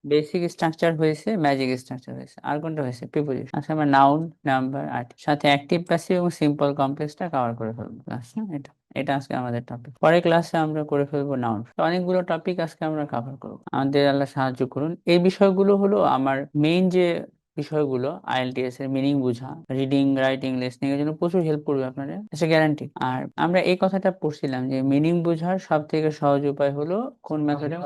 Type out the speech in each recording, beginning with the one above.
Basic structure হয়েছে, magic structure হয়েছে, আর কোনটা হয়েছে? প্রিপোজিশন। আচ্ছা, আমরা নাউন, নাম্বার আর সাথে অ্যাক্টিভ, প্যাসিভ এবং সিম্পল কমপ্লেক্সটা কভার করে ফেলবো ক্লাস। এটা এটা আজকে আমাদের টপিক। পরের ক্লাসে আমরা করে ফেলবো নাউন। তো অনেকগুলো টপিক আজকে আমরা কভার করবো। আমাদের আল্লাহ সাহায্য করুন। এই বিষয়গুলো হলো আমার মেইন যে বিষয়গুলো, আইএলটিএস এর মিনিং বোঝা, রিডিং, রাইটিং, লিসনিং এর জন্য প্রচুর হেল্প করবে আপনাদের, এটা গ্যারান্টি। আর আমরা এই কথাটা পড়ছিলাম যে মিনিং বোঝার সব থেকে সহজ উপায় হলো কোন মেথডে।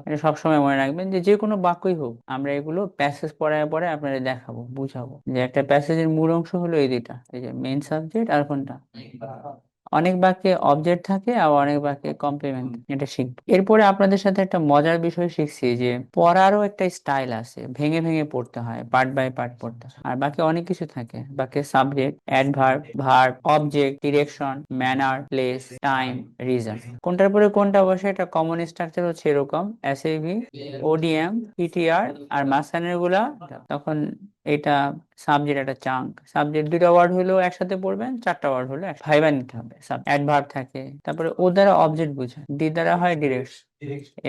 এটা সবসময় মনে রাখবেন যে যে কোনো বাক্যই হোক, আমরা এগুলো প্যাসেজ পড়ায় পড়ায় আপনাদের দেখাবো, বুঝাবো যে একটা প্যাসেজের মূল অংশ হলো এই দুইটা, এই যে মেইন সাবজেক্ট আর কোনটা। অনেক বাক্যে অবজেক্ট থাকে আর অনেক বাক্যে কমপ্লিমেন্ট, এটা শিখবো। এরপরে আপনাদের সাথে একটা মজার বিষয় শিখছি যে পড়ারও একটা স্টাইল আছে, ভেঙে ভেঙে পড়তে হয়, পার্ট বাই পার্ট পড়তে হয়। আর বাকি অনেক কিছু থাকে, বাকি subject, adverb, verb, object, direction, manner, place, time, reason, কোনটার পরে কোনটা বসে, এটা কমন স্ট্রাকচার হচ্ছে এরকম: এসএভি, ওডিএম, পিটিআর, আর মাঝখানের গুলা তখন এটা সাবজেক্ট, একটা চাঙ্ক সাবজেক্ট। দুইটা ওয়ার্ড হলেও একসাথে পড়বেন, চারটা ওয়ার্ড হলে ভাইবা নিতে হবে। অ্যাডভার্ব থাকে, তারপরে ও দ্বারা অবজেক্ট বোঝায়, ডি দ্বারা হয় ডিরেকশন,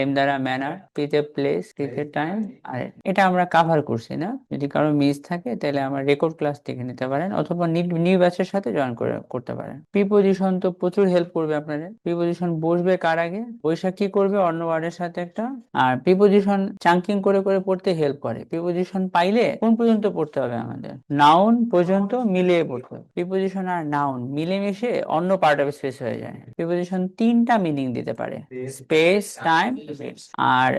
এম দ্বারা ম্যানার, পি তে প্লেস, টি তে টাইম। আর এটা আমরা কাভার করছি না, যদি কারো মিস থাকে তাহলে আমার রেকর্ড ক্লাস দেখে নিতে পারেন, অথবা নিউ ব্যাচের সাথে জয়েন করে করতে পারেন। প্রিপোজিশন তো প্রচুর হেল্প করবে আপনাদের। প্রিপোজিশন বসবে কার আগে, বৈশাখ কি করবে অন্য ওয়ার্ডের সাথে একটা। আর প্রিপোজিশন চাঙ্কিং করে করে পড়তে হেল্প করে। প্রিপোজিশন পাইলে কোন পর্যন্ত পড়তে হবে আমাদের? নাউন পর্যন্ত মিলিয়ে পড়তে হবে। প্রিপোজিশন আর নাউন মিলেমিশে অন্য পার্ট অফ স্পেস হয়ে যায়। প্রিপোজিশন তিনটা মিনিং দিতে পারে: স্পেস, টাইম, আর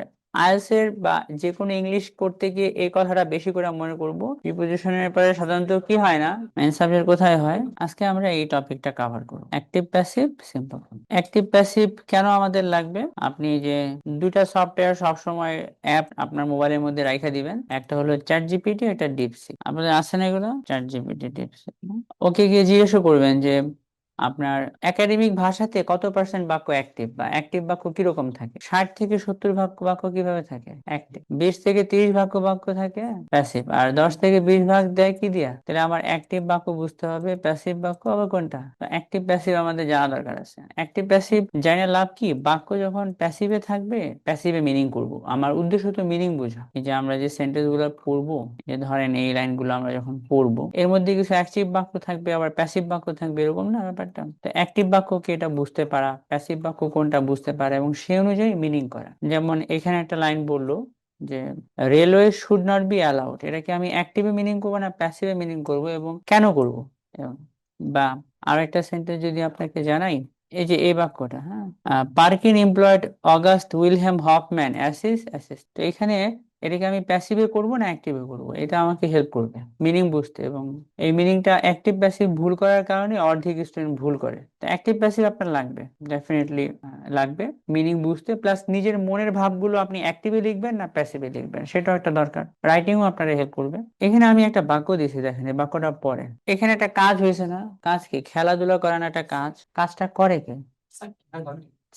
আইএলটিএস এর বা যে কোনো ইংলিশ করতে গিয়ে এই কথাটা বেশি করে মনে করব, প্রিপোজিশনের পরে সাধারণত কি হয় না, মেন সাবজেক্ট কোথায় হয়। আজকে আমরা এই টপিকটা কভার করব, active, passive, simple. Active passive কেন আমাদের লাগবে? আপনি যে দুইটা সফটওয়্যার সবসময় অ্যাপ আপনার মোবাইলের মধ্যে রাখা দিবেন, একটা হলো চ্যাট জিপিটি, একটা ডিপসিক। আপনাদের আছে না এগুলো? Chat GPT, DeepSeek. ওকে গিয়ে জিজ্ঞেস করবেন যে আপনার একাডেমিক ভাষাতে কত পার্সেন্ট বাক্য অ্যাক্টিভ, বা অ্যাক্টিভ বাক্য কিরকম থাকে। 60 থেকে 70 ভাগ বাক্য কিভাবে থাকে অ্যাক্টিভ, 20 থেকে 30 ভাগ বাক্য থাকে প্যাসিভ, আর 10 থেকে 20 ভাগ দেয় কি দিয়া। তাহলে আমার অ্যাক্টিভ বাক্য বুঝতে হবে, প্যাসিভ বাক্য আবার কোনটা। অ্যাক্টিভ প্যাসিভ আমাদের জানা দরকার আছে। অ্যাক্টিভ প্যাসিভ জানা লাভ কি? বাক্য যখন প্যাসিভে থাকবে, প্যাসিভে মিনিং করব। আমার উদ্দেশ্য তো মিনিং বোঝা। এই যে আমরা যে সেন্টেন্স গুলো পড়বো, যে ধরেন এই লাইনগুলো আমরা যখন পড়বো, এর মধ্যে কিছু অ্যাক্টিভ বাক্য থাকবে, আবার প্যাসিভ বাক্য থাকবে, এরকম না ব্যাপারটা। তো অ্যাক্টিভ বাক্য কি এটা বুঝতে পারা, প্যাসিভ বাক্য কোনটা বুঝতে পারা, এবং সে অনুযায়ী মিনিং করা। যেমন এখানে একটা লাইন বললো যে railway should not be allowed, এটা কি আমি অ্যাক্টিভে মিনিং করবো না প্যাসিভে মিনিং করব, এবং কেন করব? বা আর একটা সেন্টেন্স যদি আপনাকে জানাই, এই যে এই বাক্যটা, হ্যাঁ, Perkin employed August Wilhelm Hofmann assist. তো এখানে এটাকে আমি প্যাসিভে করব না অ্যাক্টিভে করব, এটা আমাকে হেল্প করবে মিনিং বুঝতে। এবং এই মিনিংটা অ্যাক্টিভ প্যাসিভ ভুল করার কারণে অর্ধেক স্টুডেন্ট ভুল করে। তো অ্যাক্টিভ প্যাসিভ আপনার লাগবে, ডেফিনেটলি লাগবে মিনিং বুঝতে, প্লাস নিজের মনের ভাবগুলো আপনি অ্যাক্টিভে লিখবেন না প্যাসিভে লিখবেন, সেটাও একটা দরকার। রাইটিংও আপনার হেল্প করবে। এখানে আমি একটা বাক্য দিয়েছি, দেখেন এই বাক্যটা পড়ে। এখানে একটা কাজ হয়েছে না? কাজ কি? খেলাধুলা করানো একটা কাজ। কাজটা করে কে?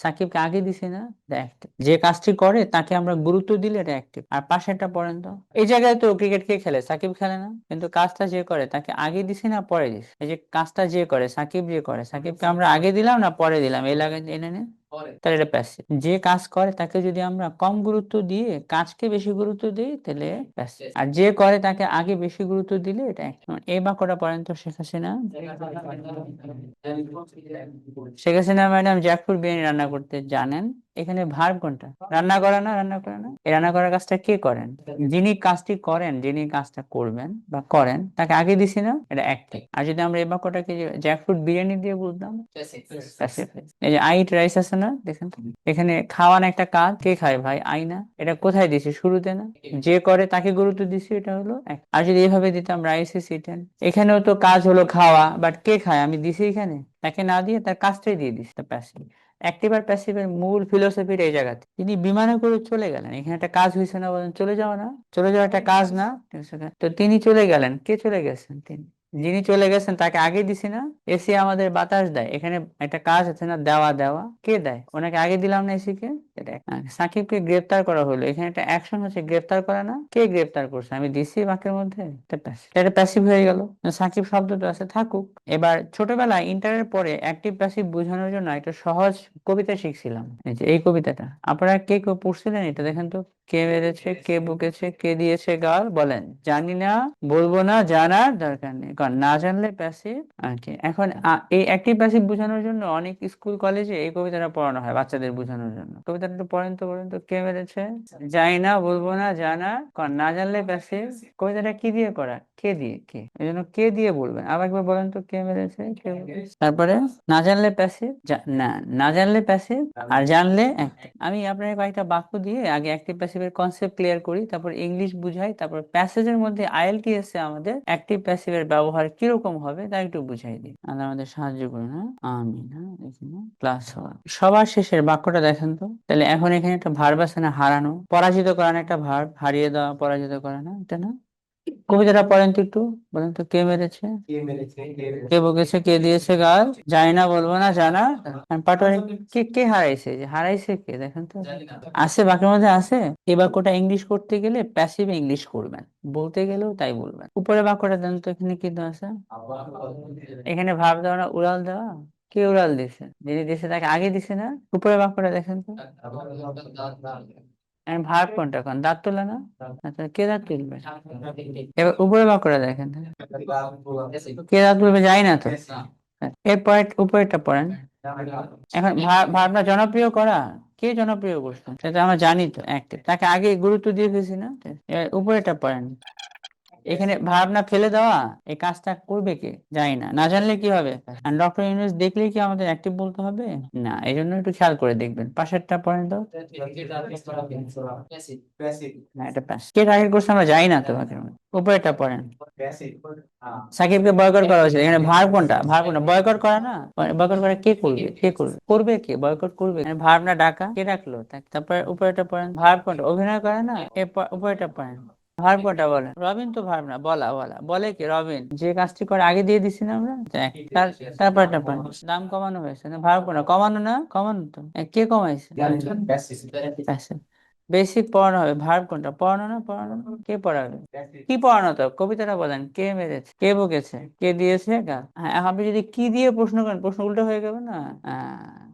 সাকিবকে আগে দিছি না, অ্যাক্টিভ। যে কাজটি করে তাকে আমরা গুরুত্ব দিলে এটা অ্যাক্টিভ। আর পাশেরটা পড়েন তো, এই জায়গায় তো ক্রিকেট কে খেলে? সাকিব খেলে না, কিন্তু কাজটা যে করে তাকে আগে দিছি না পরে দিছি? এই যে কাজটা যে করে, সাকিব যে করে, সাকিবকে আমরা আগে দিলাম না পরে দিলাম? এই লাগে এনে নে, তাহলে এটা প্যাসিভ। যে কাজ করে তাকে যদি আমরা কম গুরুত্ব দিয়ে কাজকে বেশি গুরুত্ব দিই, তাহলে প্যাসিভ। আর যে করে তাকে আগে বেশি গুরুত্ব দিলে এটা active। এই বাক্যটা পড়েন তো, শেখ হাসিনা। শেখ হাসিনা ম্যাডাম জ্যাকফ্রুট বিরিয়ানি রান্না করতে জানেন। এখানে ভার্ব কোনটা? রান্না করা না, রান্না করা না? এই রান্না করার কাজটা কে করেন? যিনি কাজটি করেন, যিনি কাজটা করবেন বা করেন, তাকে আগে দিছি না, এটা অ্যাক্টিভ। আর যদি আমরা এই বাক্যটাকে জ্যাকফ্রুট বিরিয়ানি দিয়ে বলতাম, passive। এই যে আই ইট রাইস আছে না, দেখেন তো, এখানে খাওয়ান একটা কাজ, কে খায় ভাই? আই না? এটা কোথায় দিছি? শুরুতে না? যে করে তাকে গুরুত্ব দিছি, এটা হলো act। আর যদি এইভাবে দিতাম রাইস ইজ ইটেন, এখানেও তো কাজ হলো খাওয়া, বাট কে খায়? আমি দিছি এখানে, তাকে না দিয়ে তার কাজটাই দিয়ে দিছি, তা প্যাসিভ। অ্যাক্টিভ আর প্যাসিভের মূল ফিলোসফিটা এই জায়গাতে। তিনি বিমানে করে চলে গেলেন, এখানে একটা কাজ হয়েছে না, বলেন চলে যাওয়া না? চলে যাওয়া একটা কাজ না? তো তিনি চলে গেলেন, কে চলে গেছেন? তিনি। যিনি চলে গেছেন তাকে আগে দিছি না? এসি আমাদের বাতাস দেয়, এখানে একটা কাজ আছে না, দেওয়া। দেওয়া কে দেয়? ওনাকে আগে দিলাম না এসি কে? এটা সাকিবকে গ্রেফতার করা হলো, এখানে একটা অ্যাকশন হচ্ছে গ্রেফতার করা না? কে গ্রেফতার করছে? আমি দিছি বাক্যের মধ্যে, এটা প্যাসিভ হয়ে গেল। সাকিব শব্দটা আছে, থাকুক। এবার ছোটবেলায় ইন্টারের পরে অ্যাক্টিভ প্যাসিভ বোঝানোর জন্য একটা সহজ কবিতা শিখছিলাম, এই যে এই কবিতাটা। আপনারা কে কেউ পড়ছিলেন? এটা দেখেন তো, কে মেরেছে, কে বকেছে, কে দিয়েছে গাল, বলেন। জানি না, বলবো না, জানার দরকার নেই, কারণ না জানলে প্যাসিভ। ওকে, এখন এই অ্যাক্টিভ প্যাসিভ বোঝানোর জন্য অনেক স্কুল কলেজে এই কবিতাটা পড়ানো হয় বাচ্চাদের বোঝানোর জন্য। কবিতাটা একটু পড়েন তো, কে মেরেছে, জানি না, বলবো না, জানার, কারণ না জানলে প্যাসিভ। কবিতাটা কি দিয়ে করা, কে দিয়ে, কে, এই জন্য কে দিয়ে বলবেন। আবার একবার বলেন তো, কে মেরেছে, কে বকেছে। তারপরে না জানলে প্যাসিভ, না, না জানলে প্যাসিভ, আর জানলে active। আমি আপনাকে কয়েকটা বাক্য দিয়ে আগে অ্যাক্টিভ প্যাসিভের কনসেপ্ট ক্লিয়ার করি, তারপর ইংলিশ বুঝাই, তারপর প্যাসেজের মধ্যে আইএলটিএস এ আমাদের অ্যাক্টিভ প্যাসিভের ব্যবহার কিরকম হবে তা একটু বুঝাই দিই। আল্লাহ আমাদের সাহায্য করুন। হ্যাঁ, আমিন। হ্যাঁ, এখানে ক্লাস হওয়া সবার শেষের বাক্যটা দেখেন তো। তাহলে এখন এখানে একটা ভার্ব আছে না, হারানো, পরাজিত করানো, একটা ভার্ব, হারিয়ে দেওয়া, পরাজিত করা, না এটা না। কবিতাটা পড়েন তো একটু, বলেন তো, কে মেরেছে, কে বকেছে, কে দিয়েছে গাল, জানি না, বলবো না, জানা। পাটোয়ারি, কে কে হারাইছে, যে হারাইছে কে দেখেন তো। আছে, বাক্যের মধ্যে আছে। এই বাক্যটা ইংলিশ করতে গেলে প্যাসিভ ইংলিশ করবেন, বলতে গেলেও তাই বলবেন। উপরে বাক্যটা দেন তো, এখানে কি দেওয়া আছে, এখানে ভাব দেওয়া না উড়াল দেওয়া। কে উড়াল দিছে, যিনি দিছে তাকে আগে দিছে না। উপরে বাক্যটা দেখেন তো, ভার্ব কোনটা, কোন দাঁত তোলা না। আচ্ছা, কে দাঁত তুলবে। এবার উপরে বাক্যটা দেখেন, কে দাঁত তুলবে, যাই না তো। এরপর উপরেরটা পড়েন। এখন ভাবনা জনপ্রিয় করা, কে জনপ্রিয় করছে সেটা আমরা জানি তো, অ্যাক্টিভ, তাকে আগে গুরুত্ব দিয়ে ফেলছি না। এবার উপরেরটা পড়েন। এখানে ভাবনা ফেলে দেওয়া, এই কাজটা করবে কে, জানি না, না জানলে কি হবে। আর ডক্টর ইউনুস দেখলেই কি আমাদের অ্যাক্টিভ বলতে হবে, না, এই জন্য একটু খেয়াল করে দেখবেন। পাশেরটা পড়েন তো। না, এটা পাস, কে টার্গেট করছে আমরা জানি না তো। উপরেরটা পড়েন। সাকিবকে বয়কট করা হয়েছে, এখানে ভার কোনটা, ভার কোনটা, বয়কট করা না। বয়কট করা কে করবে, কে করবে, করবে কে, বয়কট করবে, ভার না ডাকা, কে ডাকলো, তারপরে উপরেটা পড়েন। ভার কোনটা, অভিনয় করে না। উপরেটা পড়েন। ভার্ব কোনটা বলে, রবিন তো ভার্ব না, বলা, বলা, বলে কি, রবিন, যে কাজটি করে আগে দিয়ে দিছি না আমরা। তারপরটা পড়েন। দাম কমানো হয়েছে না, ভার্ব কোনটা, কমানো না, কমানো তো, কে কমাইছে, প্যাসিভ। বেসিক পড়ানো হবে, ভার্ব কোনটা, পড়ানো না, পড়ানো না, কে পড়াবে, কি পড়ানো, তো কবিতাটা বলেন, কে মেরেছে, কে বকেছে, কে দিয়েছে গাল। হ্যাঁ, এখন আপনি যদি কি দিয়ে প্রশ্ন করেন, প্রশ্ন উল্টো হয়ে যাবে না।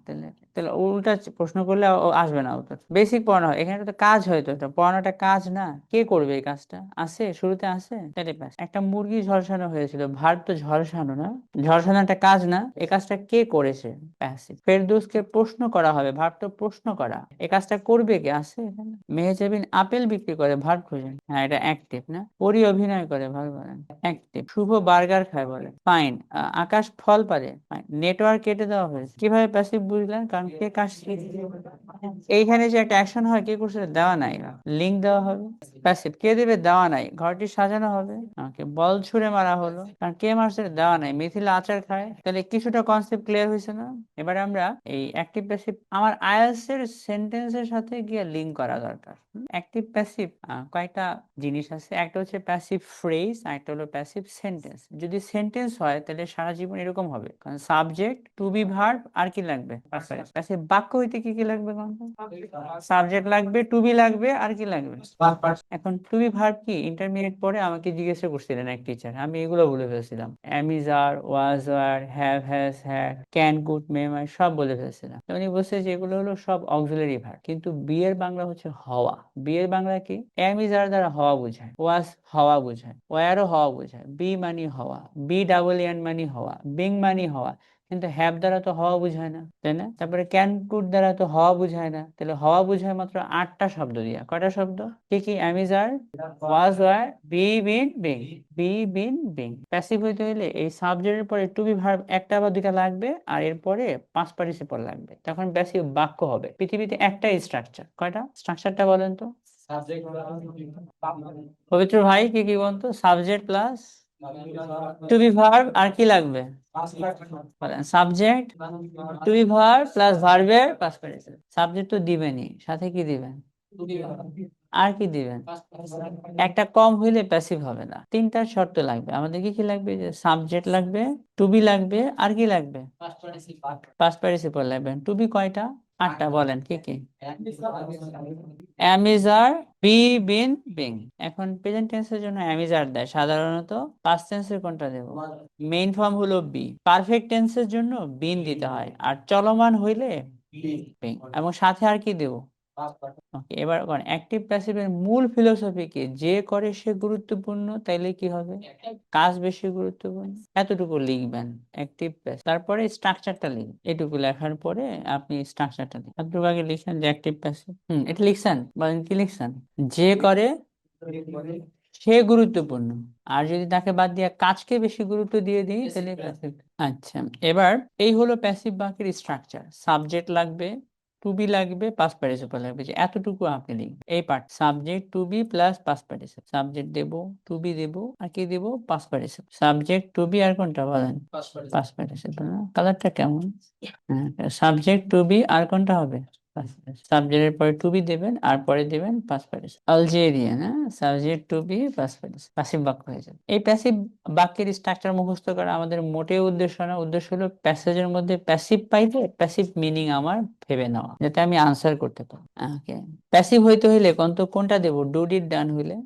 তাহলে তাহলে উল্টা প্রশ্ন করলে আসবে না উত্তর। বেসিক পড়ানো হয়, এখানে তো কাজ হয়তো, এটা পড়ানোটা কাজ না, কে করবে এই কাজটা, আছে শুরুতে, আছে, তাহলে ব্যাস। একটা মুরগি ঝলসানো হয়েছিল, ভার্ব তো ঝলসানো না, ঝলসানো একটা কাজ না, এই কাজটা কে করেছে, প্যাসিভ। ফেরদৌসকে প্রশ্ন করা হবে, ভার্ব তো প্রশ্ন করা, এই কাজটা করবে কে, আছে এখানে। মেহজাবিন আপেল বিক্রি করে, ভার্ব খুঁজেন, হ্যাঁ এটা অ্যাক্টিভ না। পরি অভিনয় করে, ভার্ব বলেন, অ্যাক্টিভ। শুভ বার্গার খায়, বলে ফাইন। আকাশ ফল পারে, ফাইন। নেটওয়ার্ক কেটে দেওয়া হয়েছে, কিভাবে প্যাসিভ বুঝলেন, কারণ কে কাজ, এইখানে যে একটা অ্যাকশন হয়, কে করছে, দেওয়া নাই, লিঙ্ক দেওয়া হবে, প্যাসিভ। কে দেবে, দেওয়া নাই, ঘরটি সাজানো হবে। ওকে, বল ছুড়ে মারা হলো, কারণ কে মারছে, দেওয়া নাই, মিথিলা আচার খায়। তাহলে কিছুটা কনসেপ্ট ক্লিয়ার হয়েছে না। এবারে আমরা এই অ্যাক্টিভ প্যাসিভ আমার আইএলটিএস এর সেন্টেন্সের সাথে গিয়ে লিঙ্ক করা দরকার। অ্যাক্টিভ প্যাসিভ কয়েকটা জিনিস আছে, একটা হচ্ছে প্যাসিভ ফ্রেজ, আর একটা হলো প্যাসিভ সেন্টেন্স। যদি সেন্টেন্স হয় তাহলে সারা জীবন এরকম হবে, কারণ সাবজেক্ট, টু বি ভার্ব, আর কি লাগবে, প্যাসিভ বাক্য হইতে কি কি লাগবে, সাবজেক্ট লাগবে, টু বি লাগবে, আর কি লাগবে। এখন টু বি ভার্ব কি, ইন্টারমিডিয়েট পরে আমাকে জিজ্ঞাসা করছিলেন এক টিচার, আমি এগুলো বলে ফেলছিলাম, am is, R, was, were, have, has, had, can, could, may, might, সব বলে ফেলছিলাম। তো উনি বলছে যে এগুলো হলো সব অক্সিলারি ভার্ব, কিন্তু বি এর বাংলা হচ্ছে হওয়া। বি এর বাংলা কি, এম ইজ, আর দ্বারা হওয়া বোঝায়, ওয়াজ হওয়া বোঝায়, ওয়ারও হওয়া বোঝায়, বি মানি হওয়া, বি ডাবল এন মানি হওয়া, বিং মানি হওয়া, কিন্তু হ্যাভ দ্বারা তো হওয়া বোঝায় না, তাই না। তারপরে ক্যান, কুড দ্বারা তো হওয়া বোঝায় না, তাহলে হওয়া বোঝায় মাত্র 8টা শব্দ দিয়া। কয়টা শব্দ, কি কি, am is are, was, were, be been being, be been being. Passive হইতে হইলে এই সাবজেক্টের পরে টু বি ভার্ব একটা বা দুইটা লাগবে, আর এরপরে পাস্ট পার্টিসিপল লাগবে, তখন প্যাসিভ বাক্য হবে। পৃথিবীতে একটাই স্ট্রাকচার, কয়টা, স্ট্রাকচারটা বলেন তো। পবিত্র ভাই, কি কি বলতো, subject plus to be verb, আর কি লাগবে, subject, to be verb plus ভার্বের পাস্ট পার্টিসিপল। সাবজেক্ট তো দিবেনই, সাথে কি দিবেন, আর কি দিবেন, একটা কম হইলে প্যাসিভ হবে না। তিনটা শর্ত লাগবে আমাদের, কি কি লাগবে, যে সাবজেক্ট লাগবে, টু বি লাগবে, আর কি লাগবে, পাস্ট পার্টিসিপল লাগবে। টু বি কয়টা, 8টা, বলেন কি কি, অ্যামিজার, বি বিন বিং। এখন প্রেজেন্ট টেন্সের জন্য অ্যামিজার দেয় সাধারণত, পাস্ট টেন্সের কোনটা দেব, মেইন ফর্ম হলো বি। পারফেক্ট টেন্সের জন্য বিন দিতে হয়, আর চলমান হইলে বিং, এবং সাথে আর কি দেব, ওকে, এবার অ্যাক্টিভ প্যাসিভের মূল ফিলোসফি কি? যে করে সে গুরুত্বপূর্ণ, তাইলে কি হবে? কাজ বেশি গুরুত্বপূর্ণ। এতটুকু লিখবেন অ্যাক্টিভ প্যাসিভ, তারপরে স্ট্রাকচারটা লিখবেন। এটুকু লেখার পরে আপনি স্ট্রাকচারটা লিখবেন। এতটুকু আগে লিখেন যে অ্যাক্টিভ প্যাসিভ, এটা লিখছেন, বলেন কি লিখছেন? যে করে সে গুরুত্বপূর্ণ, আর যদি তাকে বাদ দিয়ে কাজকে বেশি গুরুত্ব দিয়ে দিই তাহলে প্যাসিভ। আচ্ছা, এবার এই হলো প্যাসিভ বাক্যের স্ট্রাকচার। সাবজেক্ট লাগবে, টু বি লাগবে, পাস্ট পার্টিসিপল লাগবে, যে এতটুকু আপনি লিখবেন। এই part subject to be plus past participle, subject দেব, টু বি দেব, আর কি দেব? Past participle. Subject to be আর কোনটা বলেন? Past participle. না, কালারটা কেমন? হ্যাঁ, সাবজেক্ট টু বি আর কোনটা হবে? সাবজেক্টের পরে টু বি দেবেন, আর পরে দেবেন পাস্ট পার্টিসিপল। আলজেরিয়ান, হ্যাঁ, subject to be past participle, প্যাসিভ বাক্য হয়ে যাবে। এই প্যাসিভ বাক্যের স্ট্রাকচার মুখস্থ করা আমাদের মোটেও উদ্দেশ্য না। উদ্দেশ্য হলো প্যাসেজের মধ্যে প্যাসিভ পাইলে প্যাসিভ মিনিং আমার ভেবে নেওয়া, যাতে আমি আনসার করতে পারি। ওকে, প্যাসিভ হইতে হইলে কোনটা দেবো? ডু ডিড ডান হইলে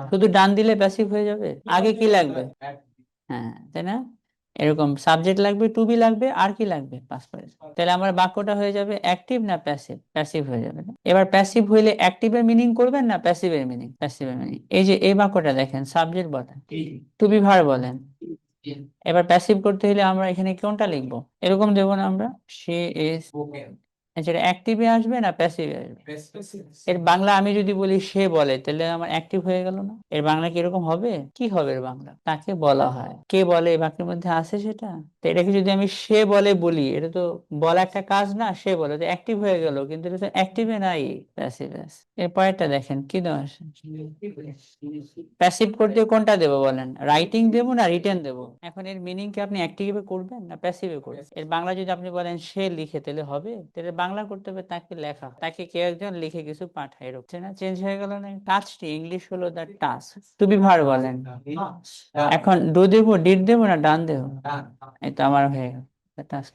শুধু ডান দিলে প্যাসিভ হয়ে যাবে? আগে কি লাগবে? হ্যাঁ, তাই না? এরকম সাবজেক্ট লাগবে, টু বি লাগবে, আর কি লাগবে? Past participle. তাহলে আমার বাক্যটা হয়ে যাবে অ্যাক্টিভ না প্যাসিভ? প্যাসিভ হয়ে যাবে না? এবার প্যাসিভ হইলে অ্যাক্টিভের মিনিং করবেন না প্যাসিভের মিনিং? প্যাসিভের মিনিং। এই যে এই বাক্যটা দেখেন, সাবজেক্ট বলেন, টু বি ভার বলেন। এবার প্যাসিভ করতে হলে আমরা এখানে কোনটা লিখবো? এরকম দেবো না আমরা, সে ইজ। যেটা অ্যাক্টিভে আসবে না প্যাসিভে আসবে? এর বাংলা আমি যদি বলি সে বলে, তাহলে আমার অ্যাক্টিভ হয়ে গেল না? এর বাংলা কি এরকম হবে? কি হবে এর বাংলা? তাকে বলা হয়। কে বলে এই বাক্যের মধ্যে আছে সেটা? তো এটাকে যদি আমি সে বলে বলি, এটা তো বলা একটা কাজ না? সে বলে তো অ্যাক্টিভ হয়ে গেল, কিন্তু এটা তো অ্যাক্টিভে নাই, প্যাসিভ আছে। এর পরেরটা দেখেন কি দেওয়া আছে। প্যাসিভ করতে কোনটা দেবো বলেন? রাইটিং দেবো না রিটেন দেবো? এখন এর মিনিং কি আপনি অ্যাক্টিভে করবেন না প্যাসিভে করবেন? এর বাংলা যদি আপনি বলেন সে লিখে, তাহলে হবে? তাহলে বাংলা করতে হবে তাকে লেখা, তাকে কেউ একজন লিখে কিছু পাঠায়, এরকম না? চেঞ্জ হয়ে গেল না? টাস্কটি ইংলিশ হলো the task. Two be verb বলেন। এখন ডু দেবো, ডিড দেবো না ডান দেবো? এই তো আমার হয়ে গেল টাস্ক।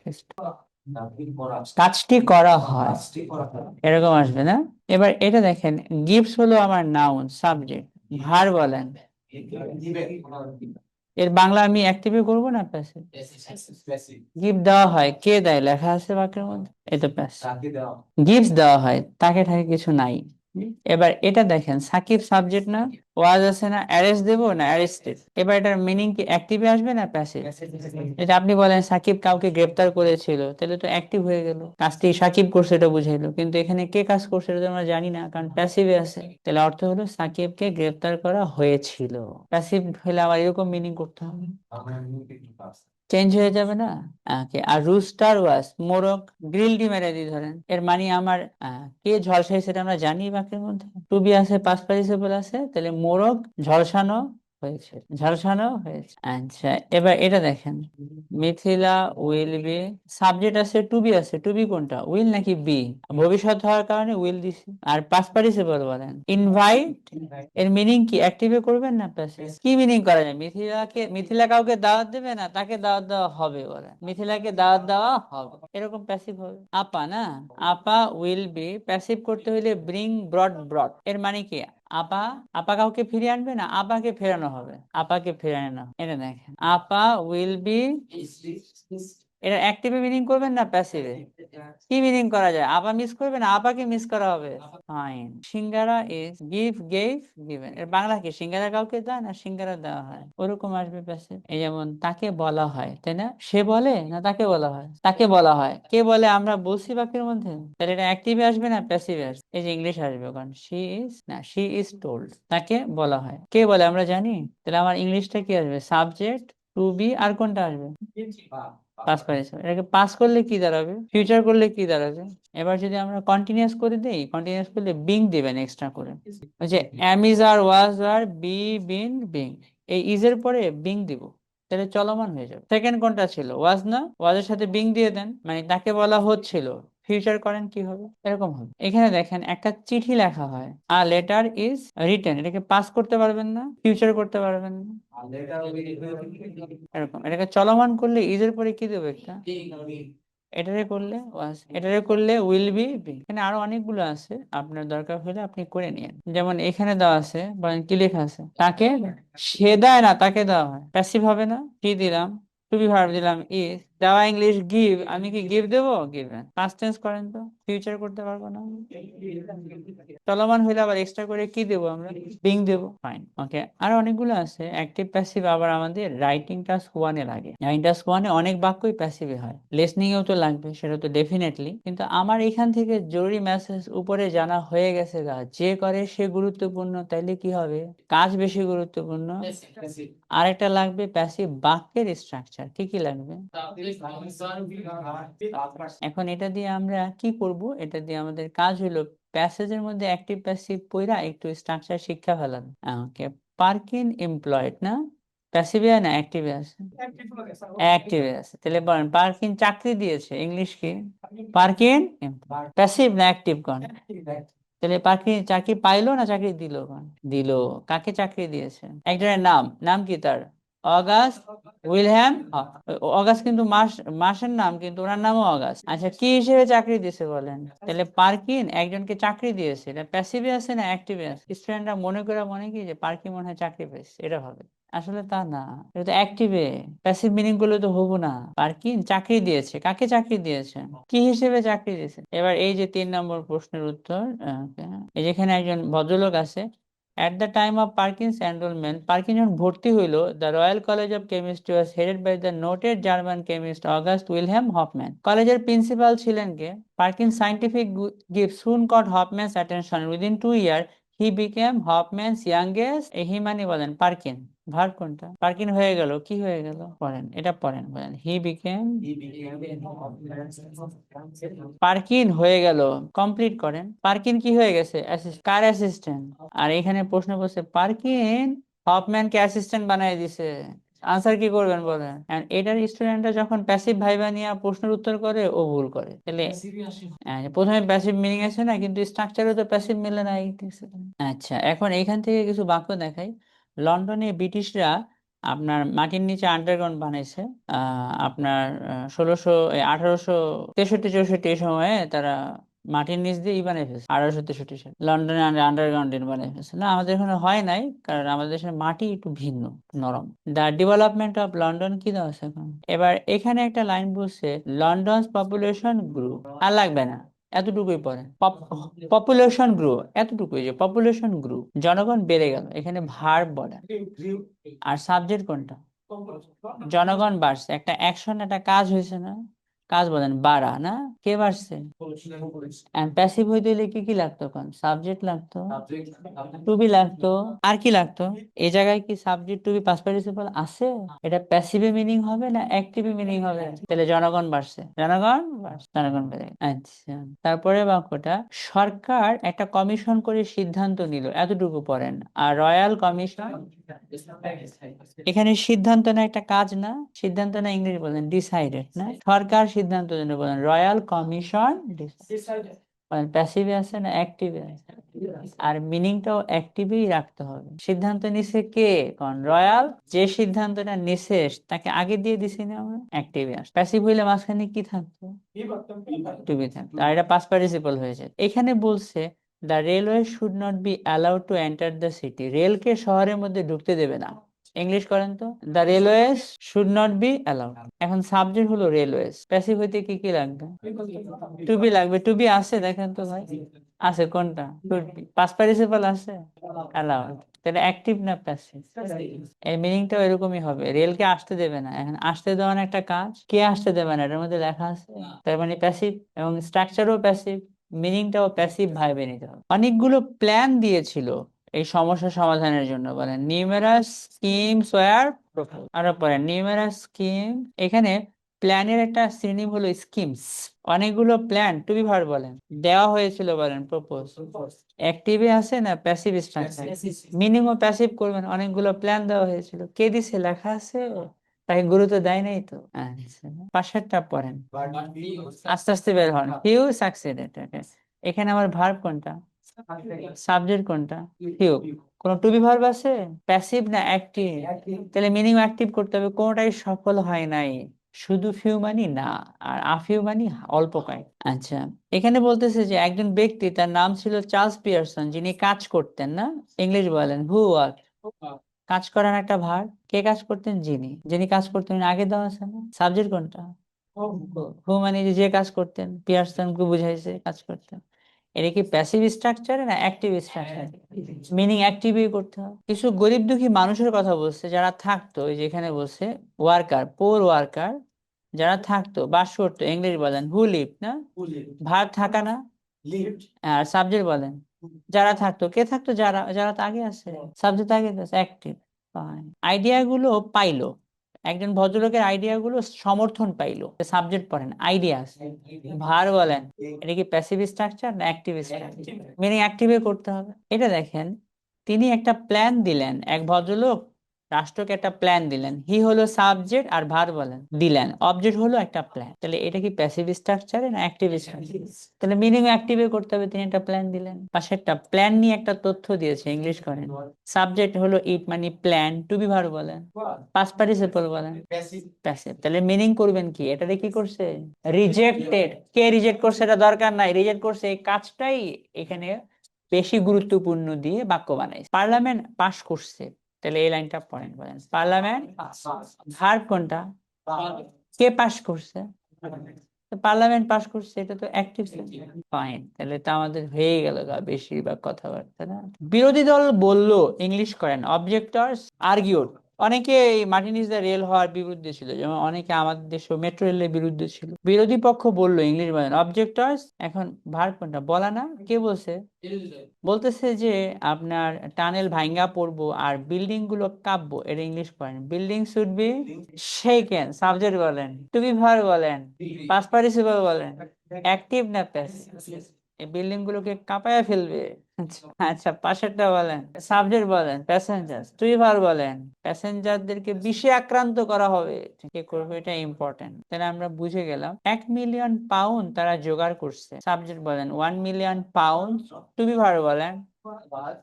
কাজটি করা হয়, এরকম আসবে না? এবার এটা দেখেন, গিফটস হলো আমার নাউন, সাবজেক্ট। ভার বলেন। এর বাংলা আমি অ্যাক্টিভে করবো না প্যাসিভ? গিফট দেওয়া হয়, কে দেয়? লেখা আছে বাক্যের মধ্যে, এটা প্যাসিভ। গিফটস দেওয়া হয়, তাকে ঠাকে কিছু নাই। এবার এটা দেখেন, সাকিব সাবজেক্ট না? ওয়াজ আছে না? অ্যারেস্ট দেবো না অ্যারেস্টেড? এবার এটার মিনিং কি অ্যাক্টিভে আসবে না প্যাসিভ? এটা আপনি বলেন সাকিব কাউকে গ্রেফতার করেছিল, তাহলে তো অ্যাক্টিভ হয়ে গেল, কাজটি সাকিব করছে এটা বুঝাইলো, কিন্তু এখানে কে কাজ করছে এটা তো আমরা জানি না, কারণ প্যাসিভে আছে। তাহলে অর্থ হলো সাকিবকে গ্রেফতার করা হয়েছিল। প্যাসিভ হলে আবার এরকম মিনিং করতে হবে, চেঞ্জ হয়ে যাবে না? ওকে, আর রুস্টার ওয়াজ, মোরগ গ্রিলডি মেরে দিই ধরেন, এর মানে আমার কে ঝলসাই সেটা আমরা জানি বাক্যের মধ্যে। টু বি আছে, পাস্ট পার্টিসিপল আছে, তাহলে মোরগ ঝলসানো হয়েছে, ঝলসানো হয়েছে। আচ্ছা, এবার এটা দেখেন, মিথিলা উইল বি, সাবজেক্ট আছে, টু বি আছে, টু বি কোনটা? উইল নাকি বি? ভবিষ্যৎ হওয়ার কারণে উইল দিছি। আর পাস্ট পার্টিসিপল বলেন, ইনভাইট, এর মিনিং কি অ্যাক্টিভে করবেন না প্যাসিভ? কি মিনিং করা যায়? মিথিলা কাউকে দাওয়াত দেবে না, তাকে দাওয়াত দেওয়া হবে বলে, মিথিলাকে দাওয়াত দেওয়া হবে, এরকম প্যাসিভ হবে। আপা না, আপা উইল বি, প্যাসিভ করতে হইলে ব্রিং, ব্রট, ব্রট, এর মানে কি? আপা, আপা কাউকে ফিরিয়ে আনবে না, আপাকে ফেরানো হবে, আপাকে ফেরানো। এটা দেখেন, আপা উইল বি, এটা অ্যাক্টিভে মিনিং করবেন না প্যাসিভে? কি মিনিং করা যায়? আপা মিস করবে না, আপাকে মিস করা হবে। Fine. Singara is, give, gave, given, এর বাংলা কি? সিঙ্গারা কাউকে দেয় না সিঙ্গারা দেওয়া হয়, ওরকম আসবে প্যাসিভ। এই যেমন তাকে বলা হয়, তাই না? সে বলে না তাকে বলা হয়? তাকে বলা হয়, কে বলে? আমরা বলছি বাক্যের মধ্যে, তাহলে এটা অ্যাক্টিভে আসবে না প্যাসিভে আসবে? এই যে ইংলিশ আসবে, কারণ শি ইজ না, শি ইজ টোল্ড, তাকে বলা হয়, কে বলে আমরা জানি, তাহলে আমার ইংলিশটা কি আসবে? সাবজেক্ট টু বি, আর কোনটা আসবে? পাস পাইছো, এটাকে পাস করলে কি দাঁড়াবে? ফিউচার করলে কি দাঁড়াবে? এবার যদি আমরা কন্টিনিউয়াস করে দেই, কন্টিনিউয়াস করলে বিং দিবেন এক্সট্রা করে, ওই যে অ্যাম ইজ আর ওয়াজ আর বি বিন বিং, এই ইজ এর পরে বিং দিব, তাহলে চলমান হয়ে যাবে। সেকেন্ড কোনটা ছিল? ওয়াজ না? ওয়াজের সাথে বিং দিয়ে দেন, মানে তাকে বলা হচ্ছিল, ফিউচার করেন কি হবে? এরকম হবে। এখানে দেখেন, একটা চিঠি লেখা হয়, আ লেটার ইজ রিটেন, এটাকে পাস করতে পারবেন না, ফিউচার করতে পারবেন না, এরকম। এটাকে চলমান করলে ইজের পরে কি দেবো একটা? এটারে করলে ওয়াজ, এটারে করলে উইল বি বি। এখানে আরো অনেকগুলো আছে, আপনার দরকার হলে আপনি করে নিন। যেমন এখানে দেওয়া আছে, বলেন কি লেখা আছে? তাকে, সে দেয় না তাকে দেওয়া হয়, প্যাসিভ হবে না? কি দিলাম? টু বি ভার্ব দিলাম ইজ, দেওয়া ইংলিশ গিভ, আমি কি গিভ দেবো? গিভেন। পাস্ট টেন্স করেন তো, ফিউচার করতে পারবো না। চলমান হইলে আবার এক্সট্রা করে কি দেবো আমরা? বিং দেবো। ফাইন, ওকে। আর অনেকগুলো আছে অ্যাক্টিভ প্যাসিভ। আবার আমাদের রাইটিং টাস্ক ওয়ানে লাগে। রাইটিং টাস্ক ওয়ানে অনেক বাক্যই প্যাসিভে হয়। লিসনিং এও তো লাগবে, সেটা তো ডেফিনেটলি। কিন্তু আমার এখান থেকে জরুরি মেসেজ উপরে জানা হয়ে গেছে গা, যে করে সে গুরুত্বপূর্ণ, তাইলে কি হবে? কাজ বেশি গুরুত্বপূর্ণ। আরেকটা লাগবে প্যাসিভ বাক্যের স্ট্রাকচার। কি কি লাগবে? এখন এটা দিয়ে আমরা কি করব? এটা দিয়ে আমাদের কাজ হলো প্যাসেজের মধ্যে অ্যাক্টিভ প্যাসিভ পড়া একটু স্ট্রাকচার শিক্ষা ফেলানো। ওকে, পার্কিন এমপ্লয়েড না প্যাসিভে না অ্যাক্টিভে আছে? অ্যাক্টিভে আছে। তাহলে বলেন পার্কিন চাকরি দিয়েছে, ইংলিশ কি? পার্কিন। প্যাসিভ না অ্যাক্টিভ কোন? তাহলে পার্কিন চাকরি পাইলো না চাকরি দিল কোন? দিল। কাকে চাকরি দিয়েছে? একজনের নাম, নাম কি তার? August Wilhelm. অগাস্ট কিন্তু মাস, মাসের নাম, কিন্তু ওনার নামও অগাস্ট। আচ্ছা, কি হিসেবে চাকরি দিয়েছে বলেন? তাহলে পার্কিন একজনকে চাকরি দিয়েছে, এটা প্যাসিভে আছে না অ্যাক্টিভে আছে? স্টুডেন্টরা মনে করে মনে কি যে পার্কিন মনে হয় চাকরি পেয়েছে, এটা ভাবে। আসলে তা না, এটা তো অ্যাক্টিভে। প্যাসিভ মিনিং করলে তো হবো না। পার্কিন চাকরি দিয়েছে, কাকে চাকরি দিয়েছে? কি হিসেবে চাকরি দিয়েছে? এবার এই যে 3 নম্বর প্রশ্নের উত্তর, এই যেখানে একজন ভদ্রলোক আছে। At the time of Parkin's enrollment, Parkin যখন ভর্তি হইল, the Royal College of Chemistry was headed by the noted German chemist August Wilhelm Hofmann. কলেজের প্রিন্সিপাল ছিলেন কে? Parkin's scientific gifts soon caught Hofmann's attention. Within 2 years, he became Hofmann's youngest. হি মানে বলেন পার্কিন, verb কোনটা? পার্কিন হয়ে গেল, কি হয়ে গেল? পড়েন, এটা পড়েন, বলেন হি বিকেম। পার্কিন হয়ে গেল, কমপ্লিট করেন। পার্কিন কি হয়ে গেছে? কার অ্যাসিস্ট্যান্ট? আর এখানে প্রশ্ন করছে পার্কিন হফম্যানকে অ্যাসিস্ট্যান্ট বানিয়ে দিছে। আনসার কি করবেন বলেন? And এটার স্টুডেন্টরা যখন প্যাসিভ ভাইবা নিয়ে প্রশ্নের উত্তর করে, ও ভুল করে। তাহলে প্রথমে প্যাসিভ মিনিং আছে না, কিন্তু স্ট্রাকচারে তো প্যাসিভ মিলে নাই। আচ্ছা, এখন এইখান থেকে কিছু বাক্য দেখাই। লন্ডনে ব্রিটিশরা আপনার মাটির নিচে আন্ডারগ্রাউন্ড বানাইছে। আপনার 1863-64 সময়ে তারা মাটির নিচ দিয়ে বানিয়ে ফেলছে। 1863 সালে লন্ডনে আন্ডারগ্রাউন্ড বানিয়ে ফেলছে। না, আমাদের এখানে হয় নাই, কারণ আমাদের দেশের মাটি একটু ভিন্ন, নরম। দ্য ডেভেলপমেন্ট অফ লন্ডন কি দেওয়া আছে এখন? এবার এখানে একটা লাইন বলছে, লন্ডন পপুলেশন গ্রু। আর লাগবে না, এতটুকুই পড়ে। পপুলেশন গ্রু, এতটুকুই, যে পপুলেশন গ্রু, জনগণ বেড়ে গেল। এখানে ভার্ব বলে। আর সাবজেক্ট কোনটা? জনগণ বাড়ছে, একটা অ্যাকশন, একটা কাজ হয়েছে না? কাজ বলেন বাড়া না? কে বাড়ছে? প্যাসিভ হইতে হইলে কি কি লাগতো? কোন সাবজেক্ট লাগতো, টু বি লাগতো, আর কি লাগতো? এই জায়গায় কি subject to be past participle আছে? এটা প্যাসিভে মিনিং হবে না অ্যাক্টিভে মিনিং হবে? তাহলে জনগণ বাড়ছে, জনগণ বাড়ছে, জনগণ বেড়ে গেছে। আচ্ছা, তারপরে বাক্যটা, সরকার একটা কমিশন করে সিদ্ধান্ত নিল, এতটুকু পড়েন। আর রয়্যাল কমিশন, এখানে সিদ্ধান্ত না একটা কাজ না? সিদ্ধান্ত না ইংলিশ বলেন ডিসাইডেড না? সরকার সিদ্ধান্ত জন্য বলেন রয়্যাল কমিশন। প্যাসিভে আছে না অ্যাক্টিভে আছে? আর মিনিংটাও অ্যাক্টিভেই রাখতে হবে। সিদ্ধান্ত নিছে কে? কোন? রয়্যাল। যে সিদ্ধান্তটা নিছে তাকে আগে দিয়ে দিছি না আমরা? অ্যাক্টিভে আসে। প্যাসিভ হইলে মাঝখানে কি থাকতো? টু বি থাকতো। আর এটা পাস্ট পার্টিসিপল হয়েছে। এখানে বলছে the railway should not be allowed to enter the city. রেলকে শহরের মধ্যে ঢুকতে দেবে না। ইংলিশ করেন তো, the railways should not be allowed. এখন সাবজেক্ট হলো রেলওয়েজ, প্যাসিভ হইতে কি কি লাগবে? টু বি লাগবে। টু বি আছে দেখেন তো ভাই, আছে কোনটা? Should be. পাস্ট পার্টিসিপল আছে? অ্যালাউড। তাহলে অ্যাক্টিভ না প্যাসিভ? এর মিনিংটাও এরকমই হবে, রেলকে আসতে দেবে না। এখন আসতে দেওয়ার একটা কাজ, কে আসতে দেবে না এটার মধ্যে লেখা আছে, তার মানে প্যাসিভ। এবং স্ট্রাকচারও প্যাসিভ, মিনিংটাও প্যাসিভ ভাবে নিতে হবে। অনেকগুলো প্ল্যান দিয়েছিল এই সমস্যা সমাধানের জন্য, বলেন নিউমেরাস স্কিমস ওয়্যার প্রপোজড। আরো পরে নিউমেরাস স্কিম, এখানে প্ল্যানের একটা সিনোনিম হলো স্কিমস। অনেকগুলো প্ল্যান, টু বি ভার্ব বলেন, দেওয়া হয়েছিল, বলেন প্রপোজ। অ্যাক্টিভে আছে না প্যাসিভ স্ট্রাকচার? মিনিং ও প্যাসিভ করবেন। অনেকগুলো প্ল্যান দেওয়া হয়েছিল, কে দিছে? লেখা আছে, তাকে গুরুত্ব দেয় নাই তো। আচ্ছা, পাশেরটা পড়েন, আস্তে আস্তে বের হন। Few succeeded. এখানে আমার ভার্ব কোনটা? সাবজেক্ট কোনটা? ফিউ। কোন টু বি ভার্ব আছে? প্যাসিভ না অ্যাক্টিভ? তাহলে মিনিং অ্যাক্টিভ করতে হবে। কোনটাই সফল হয় নাই, শুধু ফিউ মানি না, আর আফিউ মানি অল্প কয়েক। আচ্ছা, এখানে বলতেছে যে একজন ব্যক্তি, তার নাম ছিল চার্লস পিয়ারসন, যিনি কাজ করতেন না? ইংলিশ বলেন হু ওয়ার্ক। কাজ করার একটা ভার, কে কাজ করতেন? যিনি। যিনি কাজ করতেন আগে দেওয়া আছে না? সাবজেক্ট কোনটা? হু মানে যে কাজ করতেন, পিয়ারসনকে বুঝাইছে কাজ করতেন। এটা কি প্যাসিভ স্ট্রাকচার না অ্যাক্টিভ স্ট্রাকচার? মিনিং অ্যাক্টিভই করতে হবে। কিছু গরিব দুঃখী মানুষের কথা বলছে যারা থাকতো, ওই যেখানে বলছে ওয়ার্কার, পোর ওয়ার্কার, যারা থাকতো বাস করতো, ইংলিশ বলেন হু লিভ না, ভার্ব থাকা না, আর সাবজেক্ট বলেন যারা থাকতো, কে থাকতো? যারা, যারা তো আগে আছে, সাবজেক্ট আগে আছে, অ্যাক্টিভ। আইডিয়া গুলো পাইলো, একজন ভদ্রলোকের আইডিয়া গুলো সমর্থন পাইলো, সাবজেক্ট পড়েন, আইডিয়া ভার বলেন। এটা কি প্যাসিভ স্ট্রাকচার না অ্যাক্টিভ স্ট্রাকচার? মিনিং অ্যাক্টিভে করতে হবে। এটা দেখেন, তিনি একটা প্ল্যান দিলেন, এক ভদ্রলোক রাষ্ট্রকে একটা প্ল্যান দিলেন, হি হলো সাবজেক্ট আর ভার বলেন দিলেন, অবজেক্ট হলো একটা প্ল্যান। তাহলে এটা কি প্যাসিভ স্ট্রাকচারে না অ্যাক্টিভ স্ট্রাকচার? তাহলে মিনিং অ্যাক্টিভে করতে হবে। তিনি একটা প্ল্যান দিলেন, পাশে একটা প্ল্যান নিয়ে একটা তথ্য দিয়েছে, ইংলিশ করেন। সাবজেক্ট হলো ইট মানে প্ল্যান, টু বি ভার বলেন, পাস্ট পার্টিসিপল বলেন, প্যাসিভ। তাহলে মিনিং করবেন কি? এটাতে কি করছে? রিজেক্টেড। কে রিজেক্ট করছে এটা দরকার নাই, রিজেক্ট করছে এই কাজটাই এখানে বেশি গুরুত্বপূর্ণ দিয়ে বাক্য বানাইছে। পার্লামেন্ট পাস করছে, তাহলে এই লাইনটা পড়েন, বলেন পার্লামেন্ট। ভার্ব কোনটা? কে পাস করছে? পার্লামেন্ট পাস করছে, এটা তো অ্যাক্টিভ। ফাইন, তাহলে তো আমাদের হয়ে গেল গা বেশিরভাগ কথাবার্তা না। বিরোধী দল বলল, ইংলিশ করেন অবজেক্টরস আর্গিউড। অনেকে এই মার্টিনিজ দ্য রেল হওয়ার বিরুদ্ধে ছিল, যেমন অনেকে আমাদের দেশে মেট্রো রেলের বিরুদ্ধে ছিল। বিরোধী পক্ষ বলল, ইংলিশ বলেন অবজেক্টরস। এখন ভার্ব কোনটা? বলা না, কে বলছে? বলতেছে যে আপনার টানেল ভাঙ্গা পড়বো আর বিল্ডিং গুলো কাঁপবো, এটা ইংলিশ করেন building should be shaken. Subject বলেন, টু বি ভার বলেন, পাস্ট পার্টিসিপল বলেন, অ্যাক্টিভ না প্যাসিভ? এই বিল্ডিং গুলোকে কাঁপায় ফেলবে। আচ্ছা, পাশেরটা বলেন, সাবজেক্ট বলেন প্যাসেঞ্জার, টু বি ভার বলেন প্যাসেঞ্জারদেরকে বিষে আক্রান্ত করা হবে, কে করবে? এটা ইম্পর্টেন্ট। তাহলে আমরা বুঝে গেলাম 1,000,000 পাউন্ড তারা জোগাড় করছে, সাবজেক্ট বলেন 1,000,000 পাউন্ড, টু বি ভার বলেন,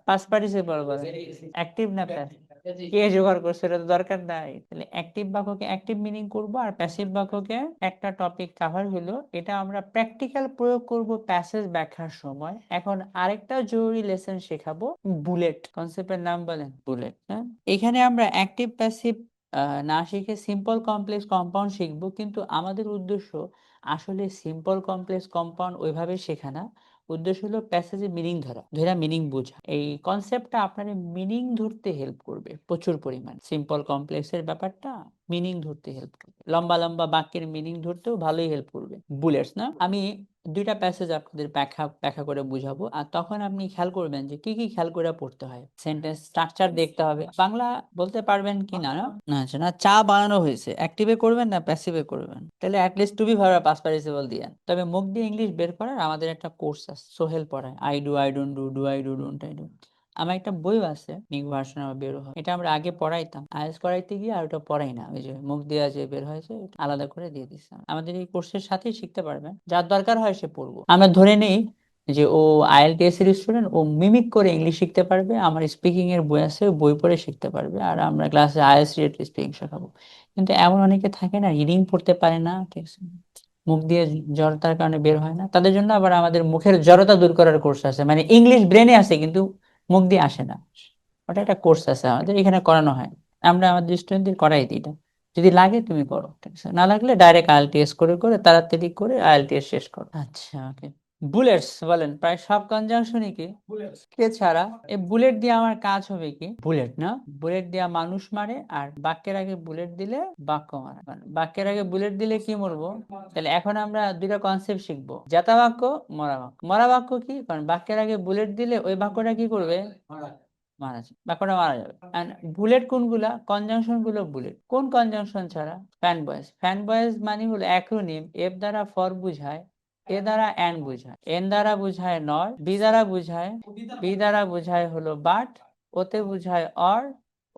পাস্ট পার্টিসিপল বলেন, অ্যাক্টিভ না প্যাসিভ? কে জোগাড় করছে এটা তো দরকার নাই। তাহলে অ্যাক্টিভ বাক্যকে অ্যাক্টিভ মিনিং করব, আর প্যাসিভ বাক্যকে একটা টপিক কাভার হলো, এটা আমরা প্র্যাকটিক্যাল প্রয়োগ করব প্যাসেজ ব্যাখ্যার সময়। এখন আরেকটা জরুরি লেসন শেখাবো, বুলেট কনসেপ্টের নাম বলেন বুলেট। হ্যাঁ, এখানে আমরা অ্যাক্টিভ প্যাসিভ না শিখে সিম্পল কমপ্লেক্স কম্পাউন্ড শিখবো, কিন্তু আমাদের উদ্দেশ্য আসলে সিম্পল কমপ্লেক্স কম্পাউন্ড ওইভাবে শেখা না। উদ্দেশ্য হলো প্যাসেজে মিনিং ধরা, মিনিং বোঝা। এই কনসেপ্টটা আপনার মিনিং ধরতে হেল্প করবে প্রচুর পরিমাণ। সিম্পল কমপ্লেক্সের ব্যাপারটা মিনিং ধরতে হেল্প করবে, লম্বা লম্বা বাক্যের মিনিং ধরতেও ভালোই হেল্প করবে। বুলেটস না, আমি দুইটা প্যাসেজ আপনাদের ব্যাখ্যা ব্যাখ্যা করে বুঝাবো, আর তখন আপনি খেয়াল করবেন যে কি কি খেয়াল করে পড়তে হয়। সেন্টেন্স স্ট্রাকচার দেখতে হবে। বাংলা বলতে পারবেন কি না? না, আচ্ছা, না চা বানানো হয়েছে, অ্যাক্টিভে করবেন না প্যাসিভে করবেন? তাহলে at least to be verb past participle দিয়েন। তবে মুখ দিয়ে ইংলিশ বের করার আমাদের একটা কোর্স আছে, সোহেল পড়ায়, I do, I don't do, do I do, don't I do. আমার একটা বই আছে, নিউ ভার্সন আমার বের হয়, এটা আমরা আগে পড়াইতাম, আইএলটিএস করাইতে গিয়ে আর ওটা পড়াই না, ওই যে মুখ দিয়ে যে বের হয়েছে ওটা আলাদা করে দিয়ে দিচ্ছি। আমাদের এই কোর্সের সাথেই শিখতে পারবেন, যার দরকার হয় সে পড়বো। আমরা ধরে নেই যে ও আইএলটিএস এর স্টুডেন্ট, ও মিমিক করে ইংলিশ শিখতে পারবে, আমার স্পিকিং এর বই আছে, বই পড়ে শিখতে পারবে, আর আমরা ক্লাসে আইএলটিএস রিলেটেড স্পিকিং শেখাবো। কিন্তু এমন অনেকে থাকে না, রিডিং পড়তে পারে না, ঠিক আছে, মুখ দিয়ে জড়তার কারণে বের হয় না, তাদের জন্য আবার আমাদের মুখের জড়তা দূর করার কোর্স আছে, মানে ইংলিশ ব্রেনে আছে কিন্তু মুখ দিয়ে আসে না, ওটা একটা কোর্স আছে আমাদের এখানে করানো হয়। আমরা আমাদের স্টুডেন্টদের করাই দিই এটা। যদি লাগে তুমি করো, ঠিক আছে, না লাগলে ডাইরেক্ট আইএলটিএস করে করে তাড়াতাড়ি করে আইএলটিএস শেষ করো। আচ্ছা, ওকে। বুলেটস বলেন, প্রায় সব কনজাংশনই কি কে ছাড়া। এই বুলেট দিয়ে আমার কাজ হবে কি? বুলেট না, বুলেট দিয়ে মানুষ মারে, আর বাক্যের আগে বুলেট দিলে বাক্য মারা। বাক্যের আগে বুলেট দিলে কি মরবো? তাহলে এখন আমরা দুইটা কনসেপ্ট শিখবো, জাতা বাক্য, মরা বাক্য। মরা বাক্য কি? কারণ বাক্যের আগে বুলেট দিলে ওই বাক্যটা কি করবে? মারা যাবে, বাক্যটা মারা যাবে। বুলেট কোনগুলা? কনজাংশন গুলো বুলেট। কোন কনজাংশন ছাড়া? Fan boys. ফ্যান বয়েজ মানে হলো অ্যাক্রোনিম, এফ দ্বারা ফর বুঝায়, এ দ্বারা অ্যান্ড বুঝায়, এন দ্বারা বুঝায় নয়, বি দ্বারা বুঝায়, বি দ্বারা বুঝায় হলো বাট, ওতে বুঝায় অর,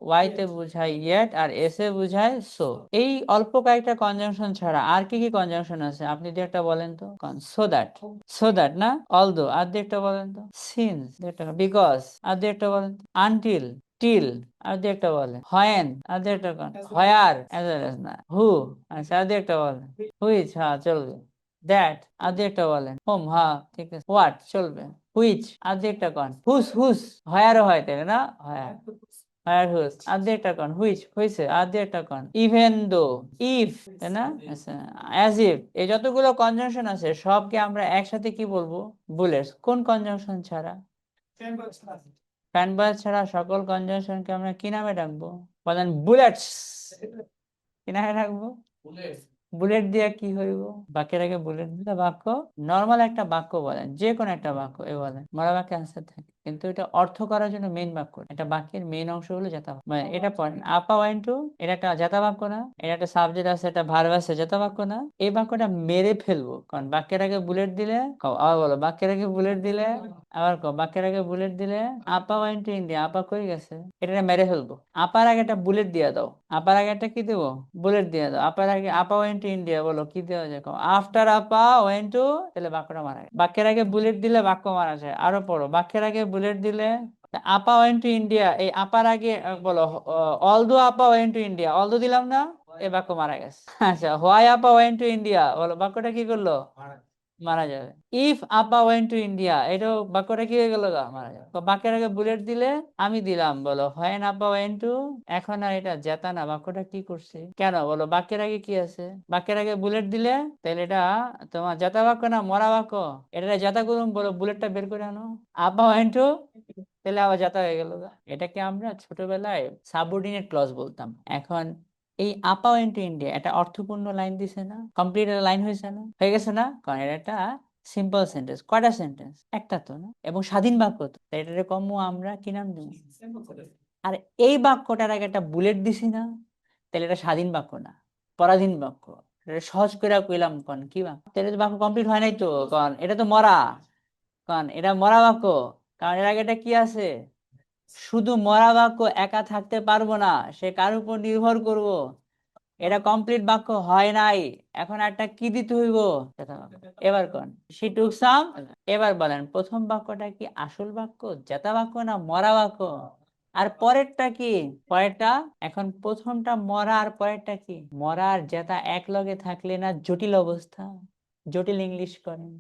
ওয়াই তে বুঝায় ইয়েট, আর এস এ বুঝায় সো। এই অল্প কয়েকটা কনজাংশন ছাড়া আর কি কি কনজাংশন আছে আপনি দু একটা বলেন তো। সো দ্যাট, সো দ্যাট না, অলদো, আর দু একটা বলেন তো। সিন্স, বিকজ, আর দু একটা বলেন। আনটিল, টিল, আর দু একটা বলেন। হোয়েন, আর দু একটা বলেন। হোয়ার, অ্যাজ ওয়েল এজ না। হু, আচ্ছা, আর দু একটা বলেন। হুইচ, হ্যাঁ চলবে। দ্যাট, আর দু একটা বলেন। হোম, হ্যাঁ ঠিক আছে। হোয়াট চলবে। হুইচ, আর দু একটা কন। হুস, হুস, হয়ারও হয় তাই না, হয়ার। হোয়ার হুজ আর দিয়ে একটা কন, হুইচ হয়েছে আর দিয়ে একটা কন, ইভেন দো ইফ, তাই না? আচ্ছা, অ্যাজ ইফ, এই যতগুলো কনজাংশন আছে সবকে আমরা একসাথে কি বলবো? বুলেটস। কোন কনজাংশন ছাড়া? ফ্যানবয় ছাড়া সকল কনজাংশনকে আমরা কি নামে ডাকবো? বলেন, বুলেটস। কি নামে ডাকবো? বুলেট দিয়ে কি হইব? বাক্যের আগে বুলেট দিলে বাক্য, নর্মাল একটা বাক্য বলেন, যে কোনো একটা বাক্য এ বলেন, মরা বাক্যে আনসার থাকে, কিন্তু এটা অর্থ করার জন্য মেইন বাক্য, এটা বাক্যের মেইন অংশ হলো জাতা বাক্য। মানে এটা পড়েন, আপা ওয়াইন টু, এটা একটা জাতা বাক্য না? এটা একটা সাবজেক্ট আছে, একটা ভার্ব আছে, জাতা বাক্য না? এই বাক্যটা মেরে ফেলবো, কারণ বাক্যের আগে বুলেট দিলে, আবার বলো, বাক্যের আগে বুলেট দিলে, আবার বাক্যের আগে বুলেট দিলে, আপা ওয়াইন টু ইন্ডিয়া, আপা কই গেছে, এটা মেরে ফেলবো। আপার আগে একটা বুলেট দিয়ে দাও, আপার আগে একটা কি দেবো? বুলেট দিয়ে দাও। আপার আগে আপা ওয়েন্ট টু ইন্ডিয়া, বলো কি দেওয়া যায়? আফটার আপা ওয়েন্ট টু, তাহলে বাক্যটা মারা যায়। বাক্যের আগে বুলেট দিলে বাক্য মারা যায়। আরো পড়ো, বাক্যের আগে বুলেট দিলে, আপা ওয়েন্ট টু ইন্ডিয়া, এই আপার আগে বলো, অলদো আপা ওয়েন্ট টু ইন্ডিয়া, অলদো দিলাম না, এই বাক্য মারা গেছে। আচ্ছা, হোয়াই আপা ওয়েন্ট টু ইন্ডিয়া, বলো বাক্যটা কি করলো? মারা যাবে। ইফ আপা ওয়েন্ট টু ইন্ডিয়া, এটা বাক্যটা কি হয়ে গেল? মারা যাবে। তো বাক্যের আগে বুলেট দিলে আমি দিলাম, বলো হোয়েন আপা ওয়েন্ট টু, এখন আর এটা জেতা না, বাক্যটা কি করছে? কেন বলো, বাক্যের আগে কি আছে? বাক্যের আগে বুলেট দিলে তাহলে এটা তোমার জেতা বাক্য না মরা বাক্য? এটা জেতা করুন, বলো বুলেটটা বের করে আনো। আপা ওয়েন্ট টু, তাহলে আবার জেতা হয়ে গেল। এটাকে আমরা ছোটবেলায় সাবঅর্ডিনেট ক্লজ বলতাম। এখন এই আপা ওয়েন্ট টু ইন্ডিয়া, এটা অর্থপূর্ণ লাইন দিছে না? কমপ্লিট লাইন হয়েছে না? হয়ে গেছে না? কারণ এটা একটা সিম্পল সেন্টেন্স। কয়টা সেন্টেন্স? একটা তো না, এবং স্বাধীন বাক্য তো, তাই এটারে কম্য আমরা কি নাম দিব? আর এই বাক্যটার আগে একটা বুলেট দিছি না, তাহলে এটা স্বাধীন বাক্য না, পরাধীন বাক্য। এটা সহজ করে কইলাম, কন কি বাক্য? তাহলে তো বাক্য কমপ্লিট হয় নাই তো, কারণ এটা তো মরা, কারণ এটা মরা বাক্য, কারণ এর আগে এটা কি আছে? শুধু মরা বাক্য একা থাকতে পারবো না, সে কার উপর নির্ভর করব? এটা কমপ্লিট বাক্য হয় নাই, এখন একটা কি দিতে হইব? জেতা বাক্য। এবার কোন, শি টুক সাম, এবার বলেন প্রথম বাক্যটা কি আসল বাক্য, জেতা বাক্য না মরা বাক্য? আর পরেরটা কি? পরেরটা, এখন প্রথমটা মরা আর পরেরটা কি? মরা আর জেতা এক লগে থাকলে না জটিল অবস্থা, জটিল ইংলিশ করেন,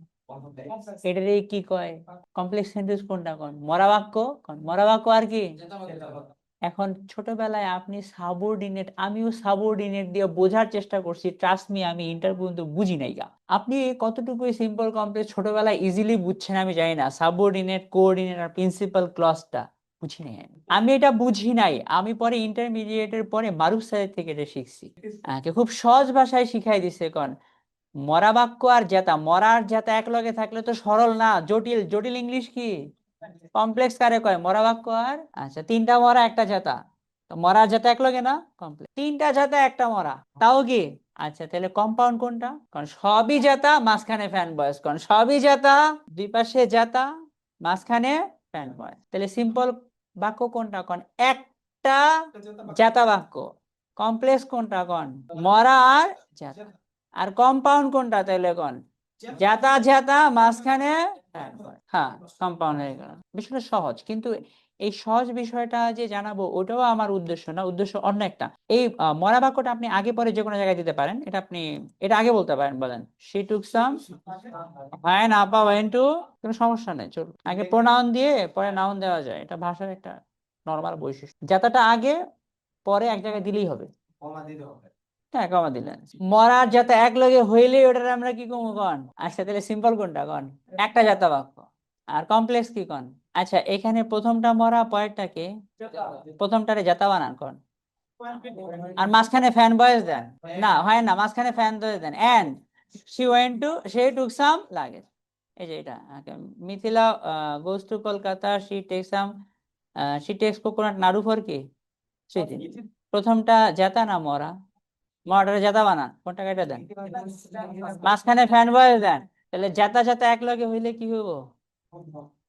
এটারে কি কয়? Complex sentence. কোনটা কোন? মরা বাক্য। কোন মরা বাক্য আর কি? এখন ছোটবেলায় আপনি সাবঅর্ডিনেট, আমিও সাবঅর্ডিনেট দিয়ে বোঝার চেষ্টা করছি, ট্রাস্ট মি, আমি ইন্টার পর্যন্ত বুঝি নাই গা। আপনি কতটুকু সিম্পল কমপ্লেক্স ছোটবেলায় ইজিলি বুঝছেন আমি জানি না, সাবঅর্ডিনেট, কোঅর্ডিনেট আর প্রিন্সিপাল ক্লজটা বুঝি নাই আমি এটা বুঝি নাই, আমি পরে ইন্টারমিডিয়েটের পরে মারুফ স্যারের থেকে এটা শিখছি। খুব সহজ ভাষায় শিখাই দিছে। কোন মরা বাক্য আর জেতা, মরা আর জেতা এক লগে থাকলে তো সরল না, জটিল। জটিল ইংলিশ কি? কমপ্লেক্স কারে কয়? মরা বাক্য আর, আচ্ছা, তিনটা মরা একটা জেতা, তো মরা আর জেতা এক লগে না, কমপ্লেক্স। তিনটা জেতা একটা মরা, তাও কি? আচ্ছা, তাহলে কম্পাউন্ড কোনটা? কারণ সবই জেতা, মাঝখানে ফ্যান বয়স। কারণ সবই জেতা, দুই পাশে জেতা, মাঝখানে ফ্যান বয়স। তাহলে সিম্পল বাক্য কোনটা? কোন একটা জেতা বাক্য। কমপ্লেক্স কোনটা? কোন মরা আর জেতা। আর কম্পাউন্ড কোনটা তাহলে? কোন জেতা জেতা, মাঝখানে ফ্যান বয়স। হ্যাঁ, কম্পাউন্ড হয়ে গেল। বিষয়টা সহজ, কিন্তু এই সহজ বিষয়টা যে জানাবো ওটাও আমার উদ্দেশ্য না, উদ্দেশ্য অন্য একটা। এই মরা বাক্যটা আপনি আগে পরে যে কোনো জায়গায় দিতে পারেন, এটা আপনি এটা আগে বলতে পারেন। বলেন, শি টুক সাম, হ্যাঁ না আপা ওয়েন্ট টু, কোনো সমস্যা নেই, চলুন। আগে প্রোনাউন দিয়ে পরে নাউন দেওয়া যায়, এটা ভাষার একটা নরমাল বৈশিষ্ট্য। যাতাটা আগে পরে এক জায়গায় দিলেই হবে। হ্যাঁ, কমা দিলেন। মরার যাতে এক লগে হইলে ওটার আমরা কি কমু? কন আচ্ছা, তাহলে সিম্পল কোনটা? কন একটা জাতা বাক্য। আর কমপ্লেক্স কি? কন আচ্ছা, এখানে প্রথমটা মরা, পরেরটা কি? প্রথমটারে জাতা বানান। কন আর মাঝখানে ফ্যান বয়েস দেন না, হয় না, মাঝখানে ফ্যান বয়েস দেন। এন্ড শি ওয়েন্ট টু, সে টুক সাম লাগেজ। এই যে এটা, Mithila goes to Kolkata, she takes coconut naru for কি? স্মৃতি। প্রথমটা জেতা না মরা? মরাটারে জেতা বানান, কোনটা কেটে দেন, মাঝখানে ফ্যান বয়েস দেন। তাহলে জেতা জেতা এক লগে হইলে কি হইব?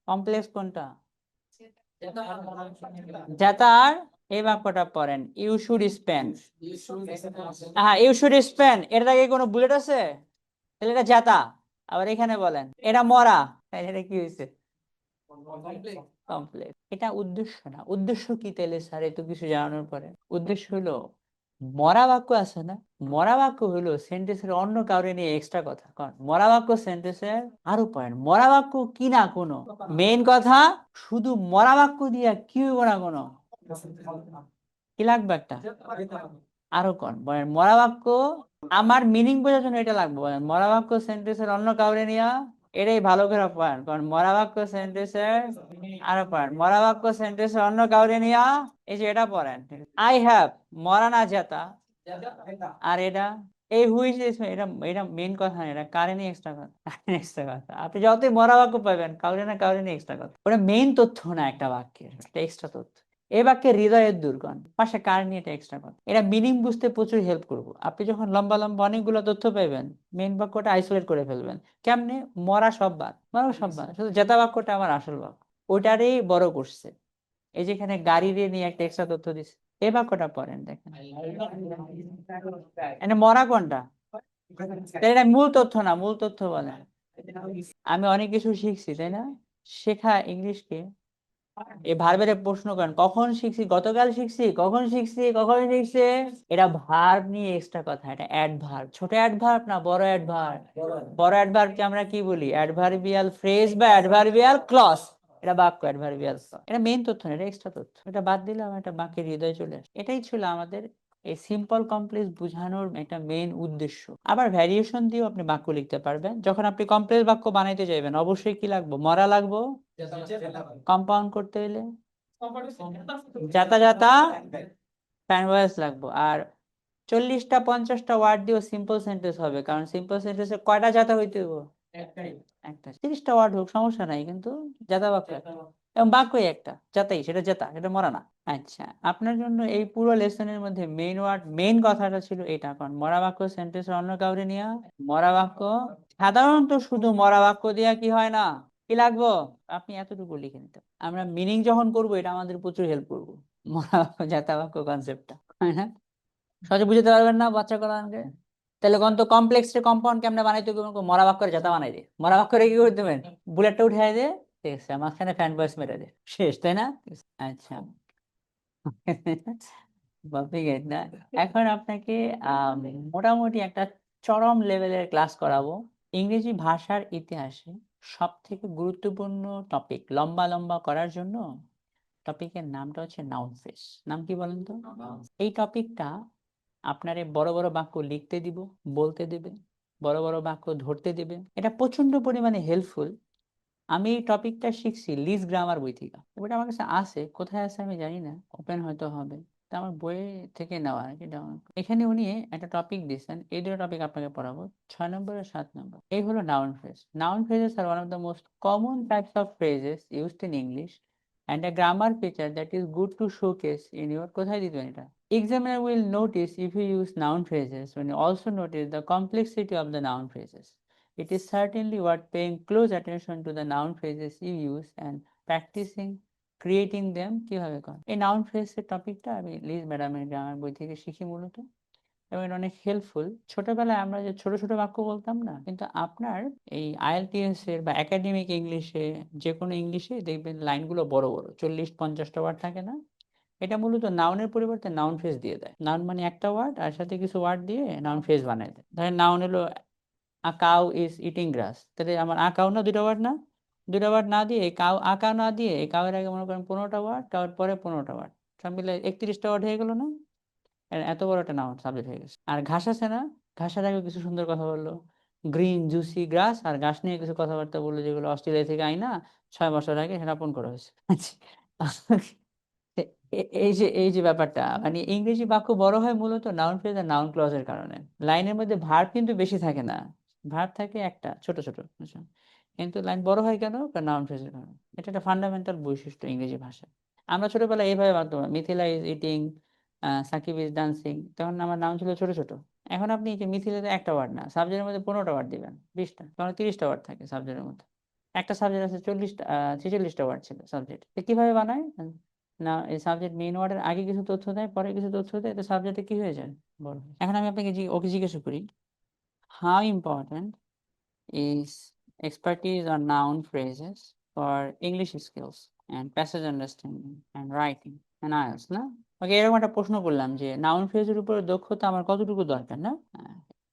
কমপ্লেক্স কোনটা? জেতার এই বাক্যটা পড়েন, ইউ শুড স্পেন্ড। হ্যাঁ, ইউ শুড স্পেন্ড, এর আগে কোনো বুলেট আছে? তাহলে এটা জেতা। আবার এখানে বলেন এটা মরা, তাহলে এটা কি হয়েছে? কমপ্লেক্স। এটা উদ্দেশ্য না। উদ্দেশ্য কি তাহলে স্যার এত কিছু জানানোর পরে? উদ্দেশ্য হলো, মরা বাক্য আছে না, মরা বাক্য হলো সেন্টেন্সের অন্য কাউরে নিয়ে এক্সট্রা কথা। কারণ মরা বাক্য সেন্টেন্সের আরো পয়েন্ট। মরা বাক্য কি না কোনো মেইন কথা, শুধু মরা বাক্য দিয়া কি হইব না কোনো কি লাগবে একটা আরো কর বলেন মরা বাক্য আমার মিনিং বোঝার জন্য এটা লাগবে বলেন মরা বাক্য সেন্টেন্সের অন্য কাউরে নিয়া এটাই ভালো করে পড়েন কারণ মরা বাক্য সেন্টেন্সের আরো পড়েন মরা বাক্য সেন্টেন্সের অন্য কাউরে নিয়া এই যে এটা পড়েন আই হ্যাভ মরা না জেতা আর এটা এই হুইচ এটা এটা মেইন কথা না এটা কারে নিয়ে এক্সট্রা কথা এক্সট্রা কথা আপনি যতই মরা বাক্য পাবেন কাউরে না কাউরে নিয়ে এক্সট্রা কথা ওটা মেইন তথ্য না একটা বাক্যের এটা এক্সট্রা তথ্য এই বাক্যে হৃদয়ের দূরগণ পাশে কার নিয়ে এটা এক্সট্রা কথা এটা মিনিং বুঝতে প্রচুর হেল্প করবো আপনি যখন লম্বা লম্বা অনেকগুলো তথ্য পাইবেন মেইন বাক্যটা আইসোলেট করে ফেলবেন কেমনে মরা সব বাদ মরা সব বাদ শুধু জেতা বাক্যটা আমার আসল বাক্য ওইটারই বড় করছে এই যেখানে গাড়ি দিয়ে নিয়ে একটা এক্সট্রা তথ্য দিচ্ছে এই বাক্যটা পড়েন দেখেন এনে মরা কোনটা তাই এটা মূল তথ্য না মূল তথ্য বলে আমি অনেক কিছু শিখছি তাই না শেখা ইংলিশকে এই ভার্বের প্রশ্ন করেন কখন শিখছি গতকাল শিখছি কখন শিখছি কখন শিখছে এটা ভার্ব নিয়ে এক্সট্রা কথা এটা অ্যাডভার্ব ছোট অ্যাডভার্ব না বড় অ্যাডভার্ব বড় অ্যাডভার্বকে আমরা কি বলি অ্যাডভার্বিয়াল ফ্রেজ বা অ্যাডভার্বিয়াল ক্লজ এটা বাক্য অ্যাডভার্বিয়াল এটা মেইন তথ্য না এটা এক্সট্রা তথ্য এটা বাদ দিলাম এটা বাক্যের হৃদয়ে চলে আসে এটাই ছিল আমাদের এই সিম্পল কমপ্লেক্স বোঝানোর একটা মেইন উদ্দেশ্য আবার ভ্যারিয়েশন দিয়েও আপনি বাক্য লিখতে পারবেন যখন আপনি কমপ্লেক্স বাক্য বানাইতে যাবেন অবশ্যই কি লাগবে মরা লাগবে কম্পাউন্ড করতে হলে যাতা যাতা ফ্যান ভয়েস লাগবে আর 40টা 50টা ওয়ার্ড দিয়েও সিম্পল সেন্টেন্স হবে কারণ সিম্পল সেন্টেন্সে কয়টা যাতা হইতে হবে একটা 30টা ওয়ার্ড হোক সমস্যা নাই কিন্তু যাতা বাক্য একটা। এবং বাক্যই একটা যাতাই সেটা জেতা এটা মরা না আচ্ছা আপনার জন্য এই পুরো লেসনের মধ্যে মেইন ওয়ার্ড মেইন কথাটা ছিল এটা কারণ মরা বাক্য সেন্টেন্স অন্য কাউরে নিয়া মরা বাক্য সাধারণত শুধু মরা বাক্য দিয়া কি হয় না কি লাগবো আপনি এতটুকু লিখে নিতে আমরা মিনিং যখন করবো এটা আমাদের প্রচুর হেল্প করবো মরা বাক্য জাতা বাক্য কনসেপ্টটা হয় না সহজে বুঝতে পারবেন না বাচ্চা কোলানকে তাহলে কোন তো কমপ্লেক্স এর কম্পাউন্ড কেমনে বানাইতে হবে মরা বাক্যের জাতা বানাই দে মরা বাক্যরে কি করতে দেবেন বুলেটটা উঠাই দে ঠিক আছে মাঝখানে ফ্যান বয়স মেরে দে শেষ তাই না আচ্ছা বাপি গেট না এখন আপনাকে আহ মোটামুটি একটা চরম লেভেলের ক্লাস করাবো ইংরেজি ভাষার ইতিহাসে সব থেকে গুরুত্বপূর্ণ টপিক লম্বা লম্বা করার জন্য টপিকের নামটা হচ্ছে নাউন ফ্রেজ নাম কি বলেন তো এই টপিকটা আপনারে বড় বড় বাক্য লিখতে দিব বলতে দেবে বড় বড় বাক্য ধরতে দেবে এটা প্রচন্ড পরিমাণে হেল্পফুল আমি এই টপিকটা শিখছি লিজ গ্রামার বই থেকে ওটা আমার কাছে আছে কোথায় আছে আমি জানি না ওপেন হয়তো হবে তা আমার বই থেকে নেওয়া আর কি এখানে উনি একটা টপিক দিয়েছেন এই দুটো টপিক আপনাকে পড়াবো 6 নম্বর আর 7 নম্বর এই হলো noun phrase noun phrases are one of the most common types of phrases used in English and a grammar feature that is good to showcase in your কোথায় দিবেন এটা examiner will notice if you use noun phrases when you also notice the complexity of the noun phrases it is certainly worth paying close attention to the noun phrases you use and practicing creating them কিভাবে করেন এই noun ফ্রেজের টপিকটা আমি lease ম্যাডামের grammar বই থেকে শিখি মূলত এবং এটা অনেক হেল্পফুল ছোটবেলায় আমরা যে ছোট ছোট বাক্য বলতাম না কিন্তু আপনার এই আইএলটিএস এর বা একাডেমিক ইংলিশে যে কোনো ইংলিশে দেখবেন লাইনগুলো বড় বড় 40 50টা ওয়ার্ড থাকে না এটা মূলত নাউনের পরিবর্তে নাউন ফ্রেজ দিয়ে দেয় নাউন মানে একটা ওয়ার্ড আর সাথে কিছু ওয়ার্ড দিয়ে নাউন ফ্রেজ বানায় দেয় ধরেন নাউন হলো আ কাউ ইজ ইটিং গ্রাস তাহলে আমার আ কাউ না দুটো ওয়ার্ড না দুটো ওয়ার্ড না দিয়ে কাউ আ কাউ না দিয়ে এই কাউয়ের আগে মনে করেন 15টা ওয়ার্ড কাউয়ের পরে 15টা ওয়ার্ড সব মিলে 31টা ওয়ার্ড হয়ে গেল না এত বড় একটা নাউন সাবজেক্ট হয়ে গেছে আর ঘাস আছে না ঘাসের আগে কিছু সুন্দর কথা বললো গ্রিন জুসি গ্রাস আর ঘাস নিয়ে কিছু কথাবার্তা বললো যেগুলো অস্ট্রেলিয়া থেকে আইনা 6 বছর আগে স্থাপন করা হয়েছে এই যে ব্যাপারটা মানে ইংরেজি বাক্য বড় হয় মূলত নাউন ফ্রেজ আর নাউন ক্লজের কারণে লাইনের মধ্যে ভার্ব কিন্তু বেশি থাকে না ভার্ব থাকে একটা ছোট ছোট বুঝছো? কিন্তু লাইন বড় হয় কেন নাউন ফ্রেজের কারণে এটা একটা ফান্ডামেন্টাল বৈশিষ্ট্য ইংরেজি ভাষা আমরা ছোটবেলায় এইভাবে ভাবতাম Mithila is eating Sakib is dancing তখন আমার নাম ছিল ছোট ছোট এখন আপনি যে মিথিলাতে একটা ওয়ার্ড না সাবজেক্টের মধ্যে 15টা ওয়ার্ড দিবেন 20টা তখন 30টা ওয়ার্ড থাকে সাবজেক্টের মধ্যে একটা সাবজেক্ট আছে 46টা ওয়ার্ড ছিল সাবজেক্ট কিভাবে বানায় না এই সাবজেক্ট মেইন ওয়ার্ডের আগে কিছু তথ্য দেয় পরে কিছু তথ্য দেয় তো সাবজেক্টে কি হয়ে যায় বল এখন আমি আপনাকে ওকে জিজ্ঞেস করি how important is expertise on noun phrases for English skills and passage understanding and writing and IELTS না ওকে এরকম একটা প্রশ্ন করলাম যে নাউন ফ্রেজের উপর দক্ষতা আমার কতটুকু দরকার না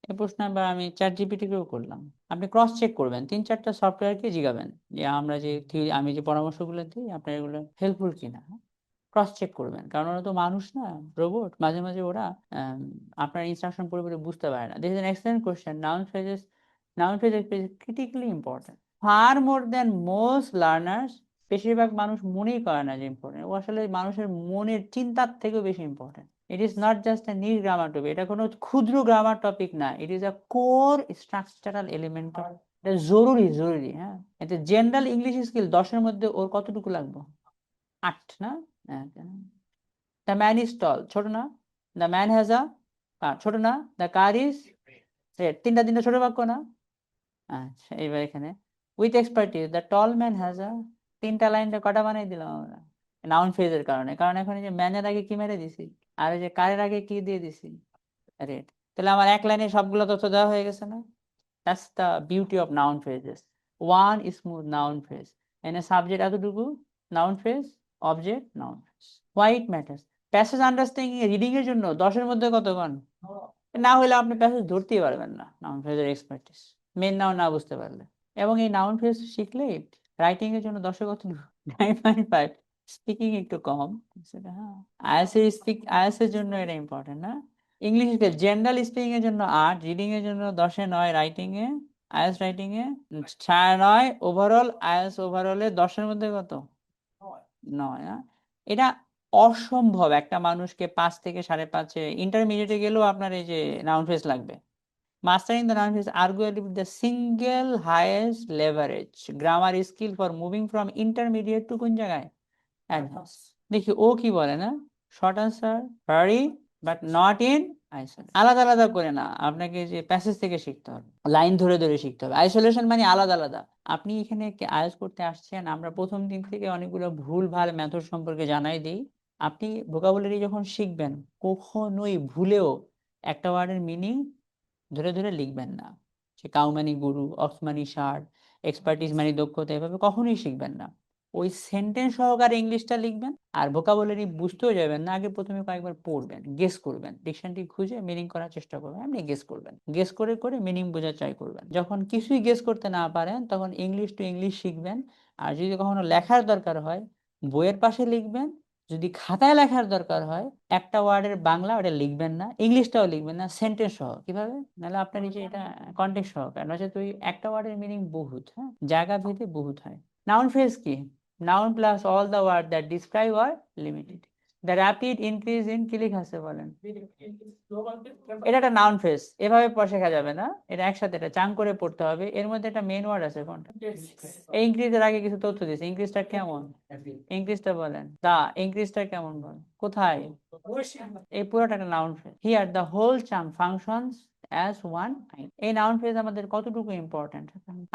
এই প্রশ্ন আবার আমি চ্যাট জিপিটি কেও করলাম আপনি ক্রস চেক করবেন 3 4টা সফটওয়্যারকে জিগাবেন যে আমরা যে আমি যে পরামর্শগুলো দিই আপনার এগুলো হেল্পফুল কিনা ক্রস চেক করবেন, কারণ ওরা তো মানুষ না, রোবট, মাঝে মাঝে ওরা আপনার ইনস্ট্রাকশন পুরোপুরি বুঝতে পারে না। This is an excellent question. Noun phrases critically important, fur more than most learners. বেশিরভাগ মানুষ মনেই করে না যে ইম্পর্টেন্ট, ও আসলে মানুষের মনের চিন্তার থেকেও বেশি important. It is not just a neat grammar topic, এটা কোনো ক্ষুদ্র গ্রামার টপিক না, it is a core structural element of, এটা জরুরি জরুরি। হ্যাঁ, এতে জেনারেল ইংলিশ স্কিল 10-এর মধ্যে ওর কতটুকু লাগবে? 8 না? দ্য ম্যান ইজ টল, ছোট না? দ্য ম্যান হ্যাজ আ কার, ছোট না? দ্য কার ইজ রেড, তিনটা ছোট বাক্য না? আচ্ছা, এবার এখানে with expertise the tall man has a, তিনটা লাইনটা কটা বানাই দিলাম আমরা নাউন ফ্রেজের কারণে, কারণ এখন এই যে ম্যানের আগে কি মেরে দিছি, আর এই যে কারের আগে কি দিয়ে দিছি, রেড। তাহলে আমার এক লাইনে সবগুলো তথ্য দেওয়া হয়ে গেছে না? That's the beauty of noun phrases. One smooth noun phrase. And a subject এতটুকু, noun phrase, object, noun phrase. Why it matters? Passage understanding reading এর জন্য 10-এর মধ্যে কতক্ষণ? না হলে আপনি প্যাসেজ ধরতেই পারবেন না, নাউন ফ্রেজের এক্সপার্টিস, মেন নাউন না বুঝতে পারলে। এবং এই নাউন ফ্রেজ শিখলে রাইটিং এর জন্য 10-এ কত? 9.5। স্পিকিং একটু কম সেটা, হ্যাঁ। আইএলটিএস এর জন্য এটা ইম্পর্টেন্ট না? ইংলিশ জেনারেল স্পিকিং এর জন্য 8, রিডিং এর জন্য 10-এ 9, রাইটিং এ, আইএলটিএস রাইটিং এ 9.5, ওভারঅল আইএলটিএস ওভারঅলে 10-এর মধ্যে কত? 9। এটা অসম্ভব একটা মানুষকে 5 থেকে 5.5-এ, ইন্টারমিডিয়েটে গেলেও আপনার এই যে নাউন ফ্রেজ লাগবে। Mastering the noun phrase arguably the single highest leverage grammar skill for moving from intermediate to কোন জায়গায়? অ্যাডভান্স। দেখি ও কি বলে না, short answer very but not in isolation. আলাদা আলাদা করে না, আপনাকে যে প্যাসেজ থেকে শিখতে হবে, লাইন ধরে ধরে শিখতে হবে। আইসোলেশন মানে আলাদা আলাদা। আপনি এখানে আইএলটিএস করতে আসছেন, আমরা প্রথম দিন থেকে অনেকগুলো ভুল ভাল মেথড সম্পর্কে জানাই দিই। আপনি ভোকাবুলারি যখন শিখবেন, কখনোই ভুলেও একটা ওয়ার্ডের মিনিং ধরে ধরে লিখবেন না। সে কাউ মানে গুরু, অক্স মানে ষাঁড়, এক্সপার্টিস মানে দক্ষতা, এভাবে কখনোই শিখবেন না। ওই সেন্টেন্স সহকারে ইংলিশটা লিখবেন, আর ভোকাবুলারি বুঝতেও যাবেন না, আগে প্রথমে কয়েকবার পড়বেন, গেস করবেন, ডিকশনারি খুঁজে মিনিং করার চেষ্টা করবেন, আপনি গেস করবেন, গেস করে করে মিনিং বোঝার ট্রাই করবেন। যখন কিছুই গেস করতে না পারেন, তখন ইংলিশ টু ইংলিশ শিখবেন। আর যদি কখনো লেখার দরকার হয়, বইয়ের পাশে লিখবেন। যদি খাতায় লেখার দরকার হয়, একটা ওয়ার্ডের বাংলা ওটা লিখবেন না, ইংলিশটাও লিখবেন না, সেন্টেন্স সহ। কিভাবে? নাহলে আপনার এই যে এটা কন্টেক্সট সহকারে, নয়তো ওই একটা ওয়ার্ডের মিনিং বহুত, হ্যাঁ, জায়গা ভেদে বহুত হয়। নাউন ফ্রেজ কি? Noun plus all the word that describe or limited. The rapid increase in, কি লেখা আছে বলেন? এটা একটা নাউন ফ্রেজ, এভাবে পড়ে শেখা যাবে না, এটা একসাথে এটা চাং করে পড়তে হবে। এর মধ্যে একটা মেন ওয়ার্ড আছে কোনটা? এই ইনক্রিজের আগে কিছু তথ্য দিয়েছে, ইনক্রিজটা কেমন? ইনক্রিজটা বলেন, দা ইনক্রিজটা কেমন বলেন, কোথায়? এই পুরোটা একটা noun phrase. Here the whole chunk functions as one line. এই নাউন ফ্রেজ আমাদের কতটুকু ইম্পর্টেন্ট?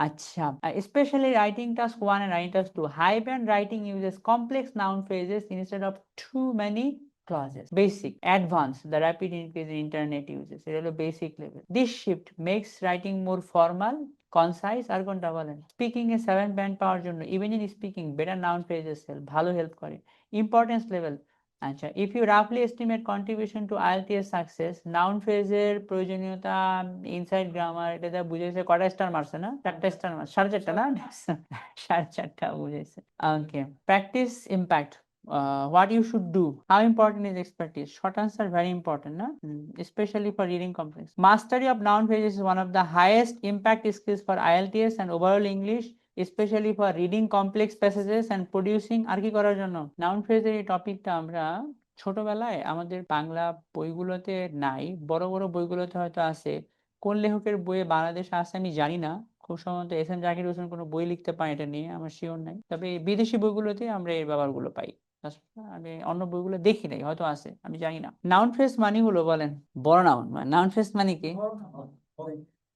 আচ্ছা, specially writing task 1 and writing task 2, high band writing uses complex noun phrases instead of too many clauses. Basic, advanced, the rapid increase in internet uses, এটা হলো basic level. This shift makes writing more formal, concise, আর কোনটা বলেন? Speaking এ 7 band পাওয়ার জন্য, even in speaking better noun phrases help, ভালো help করে। ইম্পর্টেন্স লেভেল, আচ্ছা, ইফ ইউ রাফলি estimate contribution to IELTS success, noun ফ্রেজের প্রয়োজনীয়তা, ইনসাইড গ্রামার, এটা যা বুঝেছে, কটা স্টার মারছে না? 4টা স্টার মারছে, 4.5টা না? 4.5টা বুঝেছে। Okay, practice impact, what you should do, how important is expertise? Short answer, very important, na? Especially for reading complex. Mastery of noun phrases is one of the highest impact skills for IELTS and overall English, especially for reading complex passages and producing, আর কি করার জন্য? Noun ফ্রেজের এই টপিকটা আমরা ছোটবেলায় আমাদের বাংলা বইগুলোতে নাই, বড় বড় বইগুলোতে হয়তো আছে। কোন লেখকের বইয়ে বাংলাদেশে আছে আমি জানি না, খুব সম্ভবত এস এম জাকির হোসেন কোনো বই লিখতে পারেন এটা নিয়ে, আমার শিওর নাই। তবে বিদেশি বইগুলোতে আমরা এই ব্যাপারগুলো পাই, আমি অন্য বইগুলো দেখি নাই, হয়তো আছে, আমি জানি না। নাউন ফ্রেজ মানে হলো বলেন, বড় নাউন, নাউন ফ্রেজ মানে কি?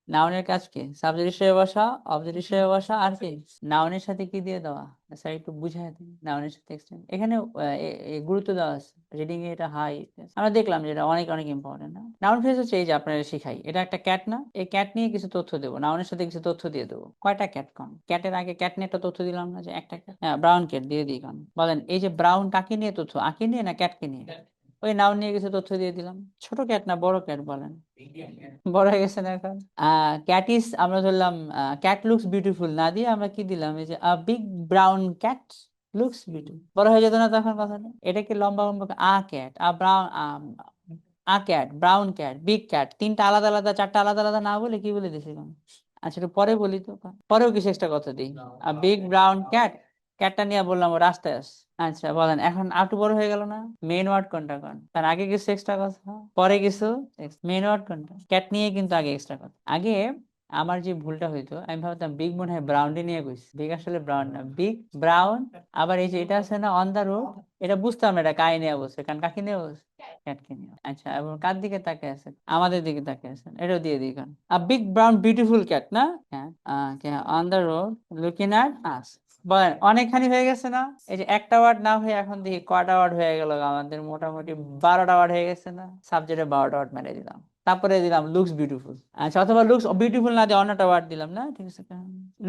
নাউনের কাজ কি? সাবজেক্ট হিসেবে বসা, অবজেক্ট হিসেবে বসা, আর কি? নাউনের সাথে কি দিয়ে দেওয়া? স্যার একটু বুঝাই দিন, নাউনের সাথে এক্সটেন্ড এখানে গুরুত্ব দেওয়া আছে, রিডিং এ এটা হাই। আমরা দেখলাম যে এটা অনেক অনেক ইম্পর্টেন্ট না। নাউন ফ্রেজ হচ্ছে এই যে আপনারা শিখাই, এটা একটা ক্যাট না, এই ক্যাট নিয়ে কিছু তথ্য দেবো, নাউনের সাথে কিছু তথ্য দিয়ে দেবো। কয়টা ক্যাট? কন ক্যাটের আগে ক্যাট নিয়ে একটা তথ্য দিলাম না, যে একটা ক্যাট, হ্যাঁ, ব্রাউন ক্যাট দিয়ে দিই। কন বলেন, এই যে ব্রাউন কাকে নিয়ে তথ্য, আঁকে নিয়ে না ক্যাটকে নিয়ে? ওই নাউন নিয়ে কিছু তথ্য দিয়ে দিলাম। ছোট ক্যাট না বড় ক্যাট বলেন? বড় হয়ে গেছে না এখন। ক্যাট ইজ, আমরা ধরলাম ক্যাট লুকস বিউটিফুল না দিয়ে আমরা কি দিলাম, এই যে big brown cat looks beautiful, বড় হয়ে যেত না তখন কথাটা? এটাকে লম্বা লম্বা আ ক্যাট, আ ব্রাউন, আ cat, brown cat, big cat, তিনটা আলাদা আলাদা, চারটা আলাদা আলাদা না বলে কি বলে দিছি এখন? আচ্ছা একটু পরে বলি তো, পরেও কিছু একটা কথা দিই। বিগ ব্রাউন ক্যাট, ক্যাটটা নিয়ে বললাম ও রাস্তায় আসছে। আচ্ছা বলেন এখন আর একটু বড় হয়ে গেল না? মেইন ওয়ার্ড কোনটা কোন? তার আগে কিছু এক্সট্রা কথা, পরে কিছু, মেইন ওয়ার্ড কোনটা? ক্যাট নিয়ে কিন্তু আগে এক্সট্রা কথা। আগে আমার যে ভুলটা হইতো, আমি ভাবতাম বিগ মনে হয় ব্রাউনটি নিয়ে কইছি, বিগ আসলে ব্রাউন না, বিগ ব্রাউন। আবার এই যে এটা আছে না অন দা রোড, এটা বুঝতাম না এটা কাই নিয়ে বসে, কারণ কাকি নিয়ে বসে, ক্যাটকে নিয়ে। আচ্ছা এবং কার দিকে তাকিয়ে আছে? আমাদের দিকে তাকিয়ে আছেন, এটাও দিয়ে দিই কারণ বিগ ব্রাউন বিউটিফুল ক্যাট না, হ্যাঁ on the road looking at us. বলেন অনেকখানি হয়ে গেছে না? এই যে একটা ওয়ার্ড না হয়ে এখন দেখি কয়টা ওয়ার্ড হয়ে গেল আমাদের, মোটামুটি 12টা ওয়ার্ড হয়ে গেছে না? সাবজেক্টে 12টা ওয়ার্ড মেরে দিলাম, তারপরে দিলাম লুকস বিউটিফুল। আচ্ছা অথবা লুকস বিউটিফুল না দিয়ে অন্যটা ওয়ার্ড দিলাম না, ঠিক আছে,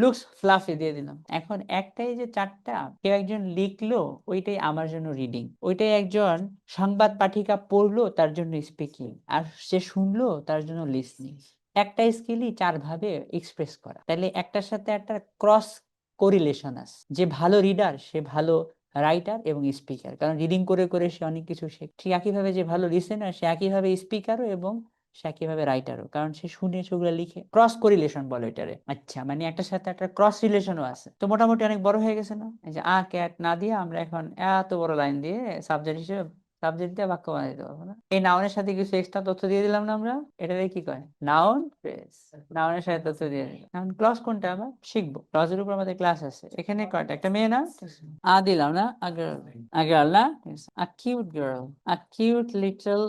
লুকস ফ্লাফি দিয়ে দিলাম। এখন একটাই যে চারটা, কেউ একজন লিখলো ওইটাই আমার জন্য রিডিং, ওইটাই একজন সংবাদ পাঠিকা পড়লো তার জন্য স্পিকিং, আর সে শুনলো তার জন্য লিসনিং। একটা স্কিলই চার ভাবে এক্সপ্রেস করা, তাহলে একটার সাথে একটা ক্রস কোরিলেশন আছে। যে ভালো রিডার সে ভালো রাইটার এবং স্পিকার, কারণ রিডিং করে করে সে অনেক কিছু শেখে। ঠিক একইভাবে যে ভালো লিসেনার সে একইভাবে স্পিকারও এবং সে একইভাবে রাইটারও, কারণ সে শুনে সেগুলো লিখে। ক্রস কোরিলেশন বলে এটারে। আচ্ছা মানে একটার সাথে একটা ক্রস রিলেশনও আছে। তো মোটামুটি অনেক বড় হয়ে গেছে না? এই যে ক্যাট না দিয়ে আমরা এখন এত বড় লাইন দিয়ে সাবজেক্ট হিসেবে, সাবজেক্ট দিয়ে বাক্য বানাই দিতে পারবো না? এই নাউনের সাথে কিছু এক্সট্রা তথ্য দিয়ে দিলাম না আমরা, এটারে কি কয়? Noun phrase. নাউনের সাথে তথ্য দিয়ে দিলাম। এখন ক্লজ কোনটা আবার শিখবো, ক্লজের উপর আমাদের ক্লাস আছে। এখানে কয়টা? একটা মেয়ে না, দিলাম না, গার্ল না, আ কিউট গার্ল, আ কিউট লিটল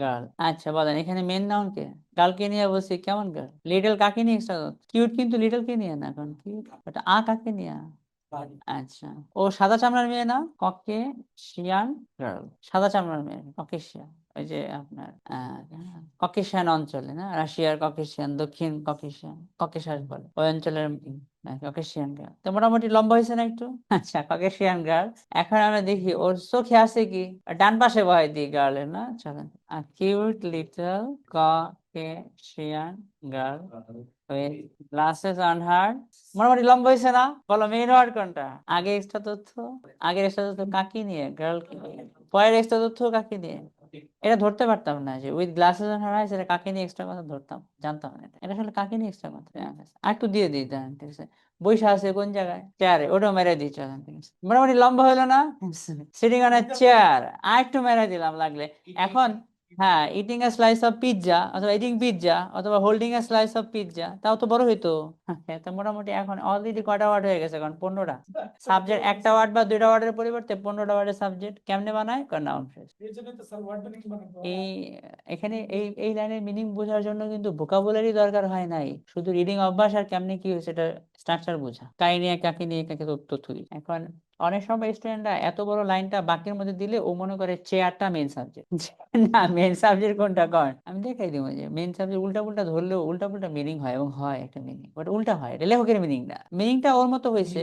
গার্ল। আচ্ছা বলেন এখানে মেন নাউন কে? গার্লকে নিয়ে বলছি, কেমন গার্ল? লিটল কাকে নিয়ে এক্সট্রা? কিউট কিন্তু লিটল কে নিয়ে না, এখন কিউট ওটা কাকে নিয়ে? আচ্ছা ও সাদা চামড়ার মেয়ে না, ককেশিয়ান গার্ল, সাদা চামড়ার মেয়ে, ককেশিয়ান। ওই যে আপনার ককেশিয়ান অঞ্চলে না, রাশিয়ার ককেশিয়ান, দক্ষিণ ককেশিয়ান, ককেশাস বলে ওই অঞ্চলের ককেশিয়ান গার্ল। তো মোটামুটি লম্বা হয়েছে না একটু? আচ্ছা ককেশিয়ান গার্ল। এখন আমরা দেখি ওর চোখে আছে কি, ডান পাশে বহাই দিই গার্লের না, চলেন। Cute little Caucasian girl with glasses on her। মোটামুটি লম্বা হয়েছে না? বলো মেইন ওয়ার্ড কোনটা? আগে এক্সট্রা তথ্য, আগের এক্সট্রা তথ্য কাকে নিয়ে? গার্ল কে নিয়ে। পরের এক্সট্রা তথ্য কাকে নিয়ে? এটা ধরতে পারতাম না যে উইথ গ্লাসেস অন হার আইস, এটা কাকে নিয়ে এক্সট্রা কথা ধরতাম, জানতাম না এটা, এটা আসলে কাকে নিয়ে এক্সট্রা কথা। আর একটু দিয়ে দিই দেন, ঠিক আছে। বৈশা আছে কোন জায়গায়? চেয়ারে, ওটাও মেরে দিচ্ছি, ঠিক আছে। মোটামুটি লম্বা হলো না? সিটিং অন এ চেয়ার, আর একটু মেরে দিলাম লাগলে। এখন হ্যাঁ eating A slice of pizza, অথবা ইটিং পিৎজা, অথবা holding A slice of pizza, তাও তো বড় হইতো। হ্যাঁ, তো মোটামুটি এখন অলরেডি কয়টা ওয়ার্ড হয়ে গেছে? এখন 15টা। সাবজেক্ট একটা ওয়ার্ড বা দুইটা ওয়ার্ডের পরিবর্তে 15টা ওয়ার্ডের সাবজেক্ট কেমনে বানায়? Noun phrase. এই এখানে এই লাইনের মিনিং বোঝার জন্য কিন্তু ভোকাবুলারি দরকার হয় নাই, শুধু রিডিং অভ্যাস আর কেমনে কি হয়েছে এটা স্ট্রাকচার বোঝা, কাই নিয়ে কাকে নিয়ে কাকে তথ্য দিই। এখন অনেক সময় স্টুডেন্টরা এত বড় লাইনটা বাক্যের মধ্যে দিলে ও মনে করে চেয়ারটা মেন সাবজেক্ট। না, মেন সাবজেক্ট কোনটা কর, আমি দেখাই দিব যে মেন সাবজেক্ট উল্টা পুল্টা ধরলেও উল্টা পুল্টা মিনিং হয়, এবং হয় একটা মিনিং, বাট উল্টা হয়, এটা লেখকের মিনিং না। মিনিংটা ওর মতো হয়েছে,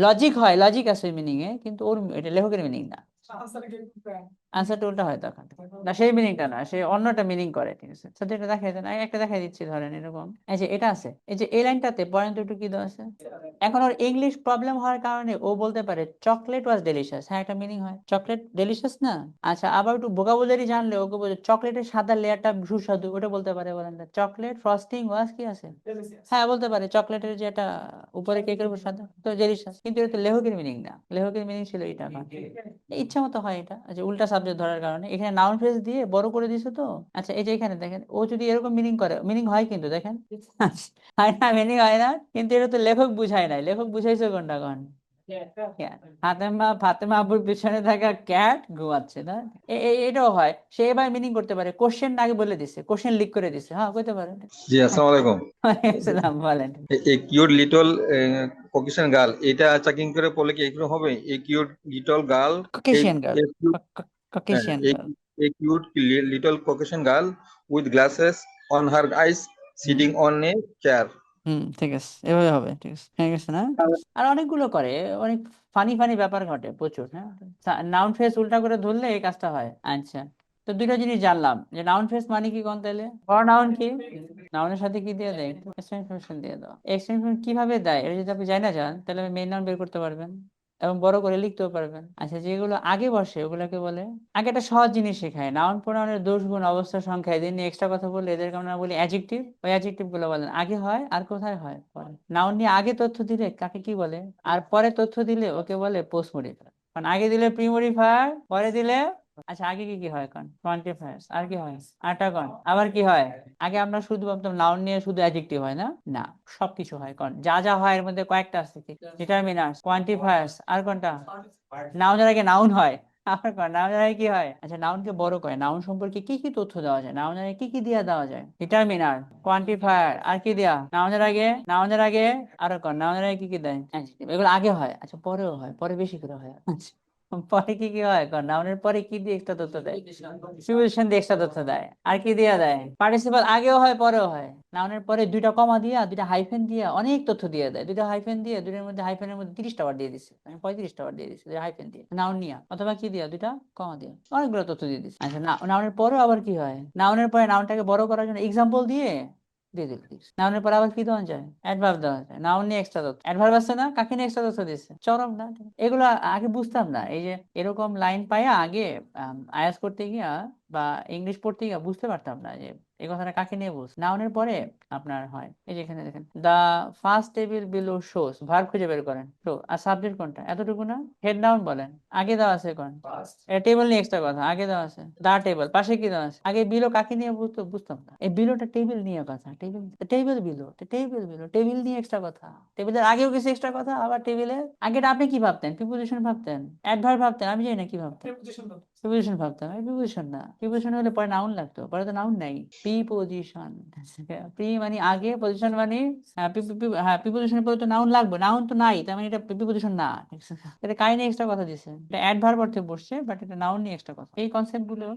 লজিক হয়, লজিক আছে মিনিং এ, কিন্তু ওর এটা লেখকের মিনিং না। আনসারটা উল্টা হয় তখন, না সেই মিনিংটা না, সে অন্যটা মিনিং করে, ঠিক আছে। তো এটা দেখাই দেন, আমি একটা দেখাই দিচ্ছি, ধরেন এরকম, এই যে এটা আছে, এই যে এই লাইনটাতে পয়েন্ট একটু কি দেওয়া আছে। এখন ওর ইংলিশ প্রবলেম হওয়ার কারণে ও বলতে পারে চকলেট ওয়াজ ডেলিশিয়াস, হ্যাঁ একটা মিনিং হয়, চকলেট ডেলিশিয়াস না। আচ্ছা আবার একটু ভোকাবুলারি জানলে ওকে বলে চকলেটের সাদা লেয়ারটা সুস্বাদু, ওটা বলতে পারে। বলেন চকলেট ফ্রস্টিং ওয়াজ কি আছে, হ্যাঁ বলতে পারে চকলেটের যেটা উপরে কেকের উপর সাদা, তো ডেলিশিয়াস, কিন্তু এটা তো লেখকের মিনিং না, লেখকের মিনিং ছিল এটা। ইচ্ছা মতো হয় এটা, আচ্ছা উল্টা সাবজেক্ট ধরার কারণে এখানে নাউন ফ্রেজ দিয়ে বড় করে দিছে তো। আচ্ছা এই যে এখানে দেখেন ও যদি এরকম মিনিং করে, মিনিং হয় কিন্তু দেখেন, হয় না? মিনিং হয় না, কিন্তু এটা তো লেখক বুঝায় নাই, লেখক বুঝাইছে কোনটা কোন? Cat। ফাতেমা, ফাতেমা আব্বুর পিছনে থাকা ক্যাট ঘুমাচ্ছে না, এটাও হয়। সে এবার মিনিং করতে পারে, কোশ্চেন আগে বলে দিছে, কোশ্চেন লিক করে দিছে, হ্যাঁ কইতে পারে। জি, আসসালামু আলাইকুম। সালাম, বলেন। A cute little Caucasian girl, এটা চেকিং করে পড়লে কি এগুলো হবে? A cute little girl, Caucasian girl, a cute, হ্যাঁ, Caucasian girl. A cute little Caucasian girl with glasses on her eyes hmm sitting on a chair. ঠিক আছে, এভাবে হবে, ঠিক আছে, হয়ে গেছে না? আর অনেকগুলো করে, অনেক ফানি ফানি ব্যাপার ঘটে প্রচুর, হ্যাঁ। নাউন ফ্রেজ উল্টা করে ধরলে এই কাজটা হয়। আচ্ছা তো দুইটা জিনিস জানলাম, যে নাউন ফ্রেজ মানে কি কোন, তাহলে বড় নাউন কি, নাউনের সাথে কি দিয়ে দেয়, এক্সটেনশন দিয়ে দাও। এক্সটেনশন কিভাবে দেয় এটা যদি আপনি জানা যান, তাহলে আপনি মেইন নাউন বের করতে পারবেন। এবং বড় করে লিখতেও পারবেন। আচ্ছা, যেগুলো আগে বসে ওগুলোকে বলে, আগে একটা সহজ জিনিস শেখায়, নাউন প্রোনাউনের দোষ গুণ অবস্থা সংখ্যা এদের নিয়ে এক্সট্রা কথা বললে এদেরকে আমরা বলি অ্যাডজেক্টিভ। ওই অ্যাডজেক্টিভ গুলো বলেন আগে হয় আর কোথায় হয় পরে। নাউন নিয়ে আগে তথ্য দিলে কাকে কি বলে, আর পরে তথ্য দিলে ওকে বলে পোস্ট মডিফায়ার। কারণ আগে দিলে প্রি মডিফায়ার, পরে দিলে, আচ্ছা আগে কি কি হয় কোন, কোয়ান্টিফায়ার্স, আর কি হয়, আটা কোন, আবার কি হয়। আগে আমরা শুধু ভাবতাম নাউন নিয়ে শুধু অ্যাডজেক্টিভ হয়, না না, সবকিছু হয় কোন, যা যা হয় এর মধ্যে কয়েকটা আছে কি, ডিটারমিনার্স, কোয়ান্টিফায়ার্স, আর কোনটা, নাউনের আগে নাউন হয়, আর কোন নাউনের আগে কি হয়। আচ্ছা, নাউনকে বড় করে নাউন সম্পর্কে কি কি তথ্য দেওয়া যায়, নাউনের আগে কি কি দিয়া দেওয়া যায়, ডিটারমিনার, কোয়ান্টিফায়ার, আর কি দেয়া, নাউনের আগে আরো কোন, নাউনের আগে কি কি দেয়, adjective। এগুলো আগে হয়, আচ্ছা পরেও হয়, পরে বেশি করে হয়। আচ্ছা, পরে কি কি হয় কোন, নাউনের পরে কি দিয়ে এক্সট্রা তথ্য দেয়, প্রিপোজিশন দিয়ে এক্সট্রা তথ্য দেয়, আর কি দিয়া দেয়, পার্টিসিপাল আগেও হয় পরেও হয়, নাউনের পরে দুইটা কমা দিয়া দুইটা হাইফেন দিয়া অনেক তথ্য দিয়ে দেয়, দুইটা হাইফেন দিয়ে দুইটার মধ্যে হাইফেনের মধ্যে 30টা ওয়ার্ড দিয়ে দিচ্ছে, আমি 35টা ওয়ার্ড দিয়ে দিচ্ছি হাইফেন দিয়ে নাউন নিয়া, অথবা কি দিয়া দুইটা কমা দিয়া অনেকগুলো তথ্য দিয়ে দিচ্ছে। আচ্ছা, নাউনের পরেও আবার কি হয়, নাউনের পরে নাউনটাকে বড় করার জন্য এক্সাম্পল দিয়ে দিয়ে দিল। নাউনের পরে আবার কি দেওয়া যায়, অ্যাডভার্ব দেওয়া যায়, নাউন নিয়ে এক্সট্রা তথ্য, অ্যাডভার্ব আছে না, কাকে নিয়ে এক্সট্রা তথ্য দিচ্ছে, চরম না। এগুলো আগে বুঝতাম না, এই যে এরকম লাইন পাইয়া আগে আয়াস করতে গিয়া বা ইংলিশ পড়তে গিয়া বুঝতে পারতাম না যে এই কথাটা কাকে নিয়ে বলছে। নাউনের পরে আপনার হয় এই যে এখানে দেখেন, the first table below shows, verb খুঁজে বের করেন, তো আর সাবজেক্ট কোনটা, এতটুকু না, হেড নাউন বলেন, আগে দেওয়া আছে কোন, টেবিল নিয়ে এক্সট্রা কথা, আগে দেওয়া আছে, দা টেবিল, পাশে কি দেওয়া আছে, আগে বিলো কাকে নিয়ে বুঝতাম না, এই বিলোটা টেবিল নিয়ে কথা, টেবিল টেবিল বিলো, টেবিল নিয়ে এক্সট্রা কথা, টেবিলের আগেও কিছু এক্সট্রা কথা, আবার টেবিলের আগেটা আপনি কি ভাবতেন, প্রিপোজিশন ভাবতেন, অ্যাডভার্ব ভাবতেন, আমি জানি না কি ভাবতেন, প্রিপোজিশন ভাবতাম, এই প্রিপোজিশন না, প্রিপোজিশন হলে পরে নাউন লাগতো, পরে তো নাউন নাই, প্রিপোজিশন, প্রি মানে আগে, পজিশন মানে হ্যাঁ, প্রিপোজিশনের পরে তো নাউন লাগবে, নাউন তো নাই, তার মানে এটা প্রিপোজিশন না, ঠিক আছে? এটা কাই নিয়ে এক্সট্রা কথা দিছে, এটা অ্যাডভার্ব অর্থে বসছে, বাট এটা নাউন নিয়ে এক্সট্রা কথা। এই কনসেপ্ট গুলো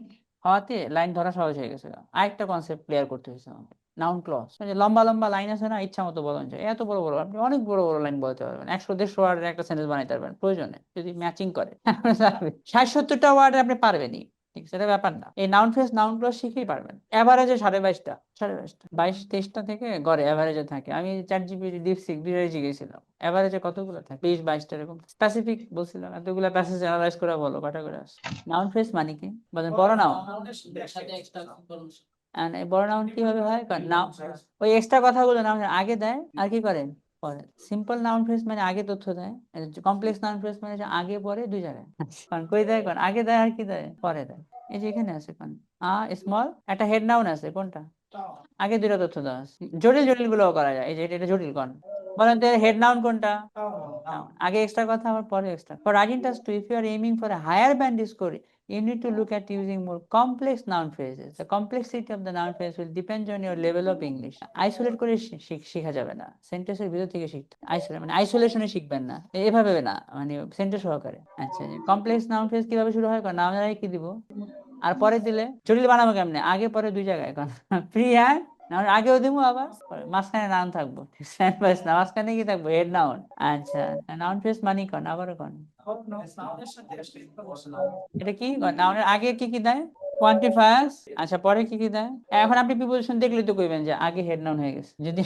হওয়াতে লাইন ধরা সহজ হয়ে গেছে। আরেকটা কনসেপ্ট ক্লিয়ার করতে হয়েছে আমাকে, নাউন ক্লজ, লম্বা লম্বা লাইন আছে না, ইচ্ছা মতো বলা যায়, এত বড় বড় আপনি অনেক বড় বড় লাইন বলতে পারবেন, 100-150 ওয়ার্ডের একটা সেন্টেন্স বানাইতে পারবেন প্রয়োজনে, যদি ম্যাচিং করে। 60-70টা ওয়ার্ডে আপনি পারবেনই, ঠিক আছে, এটা ব্যাপার না। এই নাউন ফ্রেজ নাউন ক্লজ শিখেই পারবেন। এভারেজে 22.5টা, 22.5টা, 22-23টা থেকে গড়ে এভারেজে থাকে। আমি চ্যাট জিপিটি, ডিপসিক দুইটাই জিজ্ঞেসছিলাম, এভারেজে কতগুলো থাকে, 20-22টা এরকম স্পেসিফিক বলছিলাম, এতগুলো প্যাসেজ অ্যানালাইজ করে বলো কটা করে আসে। নাউন ফ্রেজ মানে কি বলেন, বড় নাউন, এই বড় নাউন কিভাবে হয়, কারণ নাউন ওই এক্সট্রা কথাগুলো নাউন আগে দেয় আর কি করে পরে। সিম্পল নাউন ফ্রেজ মানে আগে তথ্য দেয়, কমপ্লেক্স নাউন ফ্রেজ মানে যে আগে পরে দুই জায়গায়। কারণ কই দেয়, কারণ আগে দেয় আর কি দেয় পরে দেয়। এই যে এখানে আছে কারণ স্মল একটা হেড নাউন আছে, কোনটা, আগে দুইটা তথ্য দেওয়া আছে, জটিল জটিল গুলো করা যায়, এই যে এটা জটিল কোন, বলেন তো হেড নাউন কোনটা, noun। আগে এক্সট্রা কথা আবার পরে extra. For writing task 2, if you are aiming for a higher band score, you need to look at using more complex noun phrases. The complexity of the noun phrase will depend on your level of English. Isolate করে শেখা যাবে না, সেন্টেন্সের ভিতর থেকে শিখতে, isolate মানে আইসোলেশনে শিখবেন না, এভাবে না, মানে সেন্টেন্স সহকারে। আচ্ছা, কমপ্লেক্স নাউন ফ্রেজ কিভাবে শুরু হয়, কারণ নাউন কি দিব আর পরে দিলে, জটিল বানাবো কেমনে, আগে পরে দুই জায়গায়, কারণ ফ্রি হ্যান্ড নাউন আগেও দিব, আবার মাঝখানে নাউন থাকবো, না মাঝখানে কি থাকবো, হেড নাউন। আচ্ছা, নাউন ফ্রেজ মানে কোন, আবারও কোন, এটা কি নাউনের আগে কি কি দেয়, কোয়ান্টিফায়ার্স, আচ্ছা পরে কি কি দেয়। এখন আপনি প্রিপোজিশন দেখলে তো কইবেন যে আগে হেড নাউন হয়ে গেছে, যদি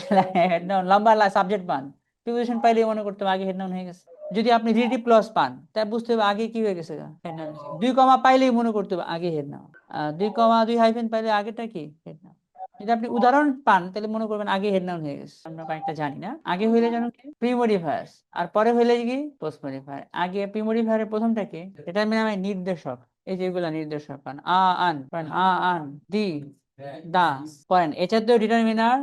হেড নাউন লম্বা সাবজেক্ট পান, প্রিপোজিশন পাইলে মনে করতে হবে আগে হেড নাউন হয়ে গেছে। যদি আপনি রিলেটিভ ক্লজ পান, তাই বুঝতে হবে আগে কি হয়ে গেছে, হেড নাউন। দুই কমা পাইলেই মনে করতে হবে আগে হেড নাউন, দুই কমা দুই হাইফেন পাইলে আগেটা কি, হেড নাউন। যদি আপনি উদাহরণ পান তাহলে মনে করবেন আগে হেড নাউন হয়ে গেছে। আমরা কয়েকটা জানি না, আগে হইলে জানো কি, প্রি মডিফায়ার্স, আর পরে হইলে কি, পোস্ট মডিফায়ার। আগে প্রি মডিফায়ারের প্রথমটা কি, এটা মানে নির্দেশক, এই যেগুলা নির্দেশক, কারণ আন, কারণ আন, দি, দা, পড়েন এটাতেও ডিটারমিনার,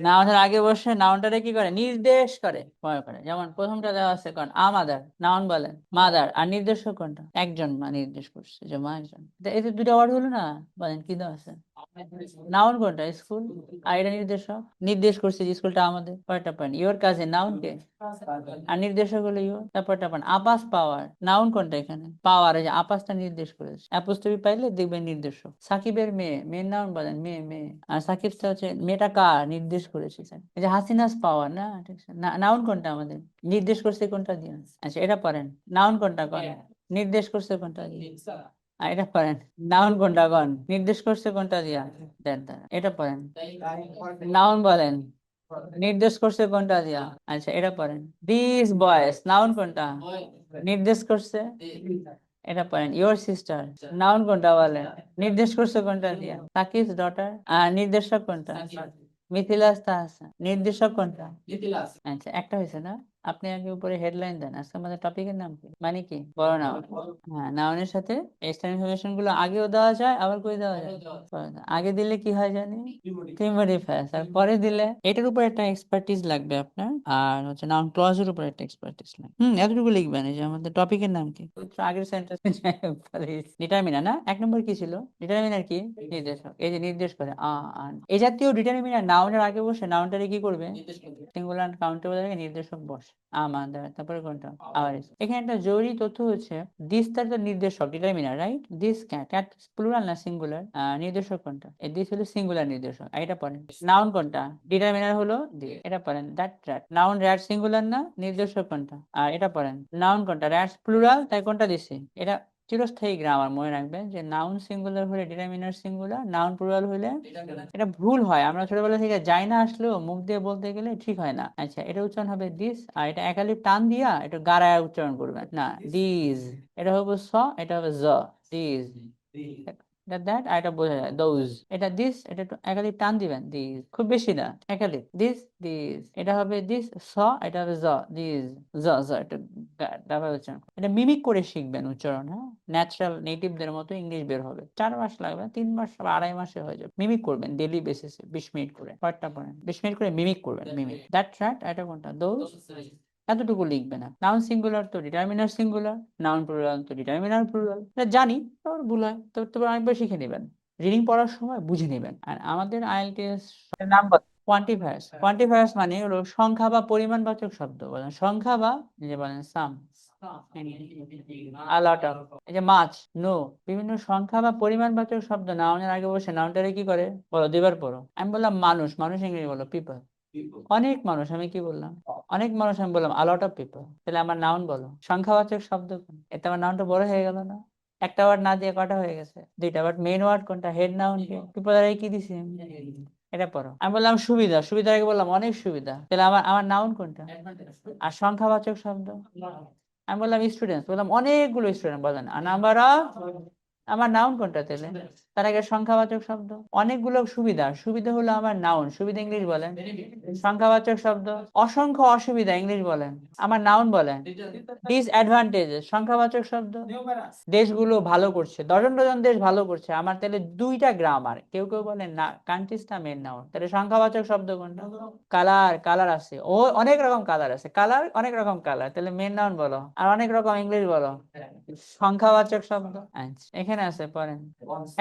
নাউনের আগে বসে নাউনটারে কি করে, নির্দেশ করে, করে। যেমন প্রথমটা দেওয়া আছে কোন, মাদার, নাউন বলেন মাদার, আর নির্দেশক কোনটা, একজন মা নির্দেশ করছে যে মা একজন, এতে দুটো ওয়ার্ড হলো না, বলেন কি দেওয়া আছে, নাউন কোনটা, স্কুল, আর এটা নির্দেশক, নির্দেশ করছে যে স্কুলটা আমাদের। পরেরটা পয়েন্ট, ইওর কাজে, নাউন কে, আর নির্দেশক হলো ইওর। তারপরটা পয়েন্ট, আপাস পাওয়ার, নাউন কোনটা এখানে, পাওয়ার, এই যে আপাসটা নির্দেশ করেছে, অ্যাপোস্ট্রফি পাইলে দেখবেন নির্দেশক। সাকিবের মেয়ে, মেয়ের নাউন বলেন মেয়ে, মেয়ে, আর সাকিবটা হচ্ছে মেয়েটা কার নির্দেশ করেছে, এই যে হাসিনাস পাওয়ার, না ঠিক আছে, নাউন কোনটা আমাদের, নির্দেশ করছে কোনটা দিয়ে। আচ্ছা, এটা পড়েন, নাউন কোনটা কোন, নির্দেশ করছে কোনটা দিয়ে। আর এটা পড়েন, নাউন কোনটা কোন, নির্দেশ করছে কোনটা দিয়া, দেন দেন। এটা পড়েন, নাউন বলেন, নির্দেশ করছে কোনটা দিয়া। আচ্ছা, এটা পড়েন, দিস বয়েস, নাউন কোনটা, নির্দেশ করছে, এটা পড়েন। ইওর সিস্টার, নাউন কোনটা বলেন? নির্দেশ করছে কোনটা দিয়া? তাকিস ডটার। আর নির্দেশক কোনটা? মিথিলাস তাহসান। নির্দেশক কোনটা? আচ্ছা, একটা হয়েছে না? আপনি আগে উপরে হেডলাইন দেন, আজকে আমাদের টপিকের নাম কি, মানে কি, বড় নাউন। হ্যাঁ, নাউনের সাথে এক্সট্রা ইনফরমেশন গুলো আগেও দেওয়া যায়, আবার কই দেওয়া যায়, পরে দেওয়া। আগে দিলে কি হয় জানি, প্রিমোডিফায়ার্স, আর পরে দিলে এটার উপর একটা এক্সপার্টিস লাগবে আপনার, আর হচ্ছে নাউন ক্লজের উপর একটা এক্সপার্টিস লাগবে। এতটুকু লিখবেন। এই যে আমাদের টপিকের নাম কি, তো আগের সেন্টেন্স ডিটারমিনার না, 1 নম্বর কি ছিল, ডিটারমিনার কি, নির্দেশক। এই যে নির্দেশ করে এই জাতীয় ডিটারমিনার নাউনের আগে বসে নাউনটারে কি করবে, সিঙ্গুলার কাউন্টেবল আগে নির্দেশক বসে, আমাদের। তারপরে কোনটা, আওয়ার। এখানে একটা জরুরি তথ্য হচ্ছে, দিস তার তো নির্দেশক, determiner, right? This cat, cat plural না সিঙ্গুলার? নির্দেশক কোনটা, এই দিস হলো সিঙ্গুলার নির্দেশক। আর এটা পড়েন। নাউন কোনটা, ডিটারমিনার হলো দিস, এটা পড়েন। That rat, noun rat singular না, নির্দেশক কোনটা? আর এটা পড়েন। নাউন কোনটা, র্যাটস প্লুরাল, তাই কোনটা দিছে এটা? চিরস্থায়ী গ্রামার মনে রাখবেন যে নাউন সিঙ্গুলার হলে ডিটারমিনার সিঙ্গুলার, নাউন প্লুরাল হলে, এটা ভুল হয়, আমরা ছোটবেলা থেকে যাই না, আসলেও মুখ দিয়ে বলতে গেলে ঠিক হয় না। আচ্ছা, এটা উচ্চারণ হবে দিস, আর এটা একালিপ টান দিয়া এটা গাড়ায় উচ্চারণ করবেন না, দিস। এটা হবে স, এটা হবে জ, দিস। এটা দ্যাট, আর এটা বোঝা যায় দোজ। এটা দিস, এটা একটু একালিপ টান দিবেন, দিস, খুব বেশি না, একালিপ, দিস দিস। এটা হবে দিস স, এটা হবে জ, দিস, জ জ। এটা ডাবল উচ্চারণ, এটা মিমিক করে শিখবেন উচ্চারণ। হ্যাঁ, ন্যাচারাল নেটিভদের মতো ইংলিশ বের হবে। 4 মাস লাগবে, 3 মাস বা 2.5 মাসে হয়ে যাবে। মিমিক করবেন ডেইলি বেসিসে, 20 মিনিট করে, কয়েকটা পড়েন, 20 মিনিট করে মিমিক করবেন, মিমিক। That right. এটা কোনটা, দোজ। এতটুকু লিখবে না। নাউন সিঙ্গুলার তো ডিটারমিনার সিঙ্গুলার, নাউন প্লুরাল তো ডিটারমিনার প্লুরাল। এটা জানি, তোর ভুল হয় তো, তবে আরেকবার শিখে নেবেন, রিডিং পড়ার সময় বুঝে নেবেন। আর আমাদের আইএলটিএস নাম্বার কোয়ান্টিফায়ার্স। কোয়ান্টিফায়ার্স মানে হলো সংখ্যা বা পরিমাণবাচক শব্দ, বলেন সংখ্যা বা, এই যে বলেন সাম, আলট অফ, এই যে মাছ, নো। বিভিন্ন সংখ্যা বা পরিমাণবাচক শব্দ নাউনের আগে বসে নাউনটারে কি করে, বলো, দুইবার পড়ো। আমি বললাম মানুষ, মানুষ ইংরেজি বলো পিপল। অনেক মানুষ, আমি কি বললাম, অনেক মানুষ, আমি বললাম আ লট অফ পিপল। তাহলে আমার নাউন বলো, সংখ্যাবাচক শব্দ কোন? এতে আমার নাউনটা বড় হয়ে গেল না? একটা ওয়ার্ড না দিয়ে কটা হয়ে গেছে, দুইটা। বাট মেইন ওয়ার্ড কোনটা, হেড নাউন কে, পিপল আর কি দিছি আমি? এটা পড়ো। আমি বললাম সুবিধা, সুবিধার আগে বললাম অনেক সুবিধা, তাহলে আমার আমার নাউন কোনটা? আর সংখ্যাবাচক শব্দ, আমি বললাম স্টুডেন্ট, বললাম অনেকগুলো স্টুডেন্ট, বলেন আর নাম্বার অফ, আমার নাউন কোনটা তাহলে? তার আগে সংখ্যাবাচক শব্দ, অনেকগুলো সুবিধা, সুবিধা হলো আমার নাউন, সুবিধা ইংলিশ বলেন, সংখ্যাবাচক শব্দ। অসংখ্য অসুবিধা ইংলিশ বলেন, আমার নাউন বলেন। ডিসঅ্যাডভান্টেজেস সংখ্যাবাচক শব্দ। দেশগুলো ভালো করছে, ডজন ডজন দেশ ভালো করছে, আমার তাহলে দুইটা গ্রামার। কেউ কেউ বলেন না, কান্ট্রিজটা মেন নাউন, তাহলে সংখ্যাবাচক শব্দ কোনটা? কালার, কালার আছে, ও অনেক রকম কালার আছে, কালার অনেক রকম কালার, তাহলে মেন নাউন বলো। আর অনেক রকম ইংলিশ বলো, সংখ্যাবাচক শব্দ। আচ্ছা, এখানে আছে পড়েন।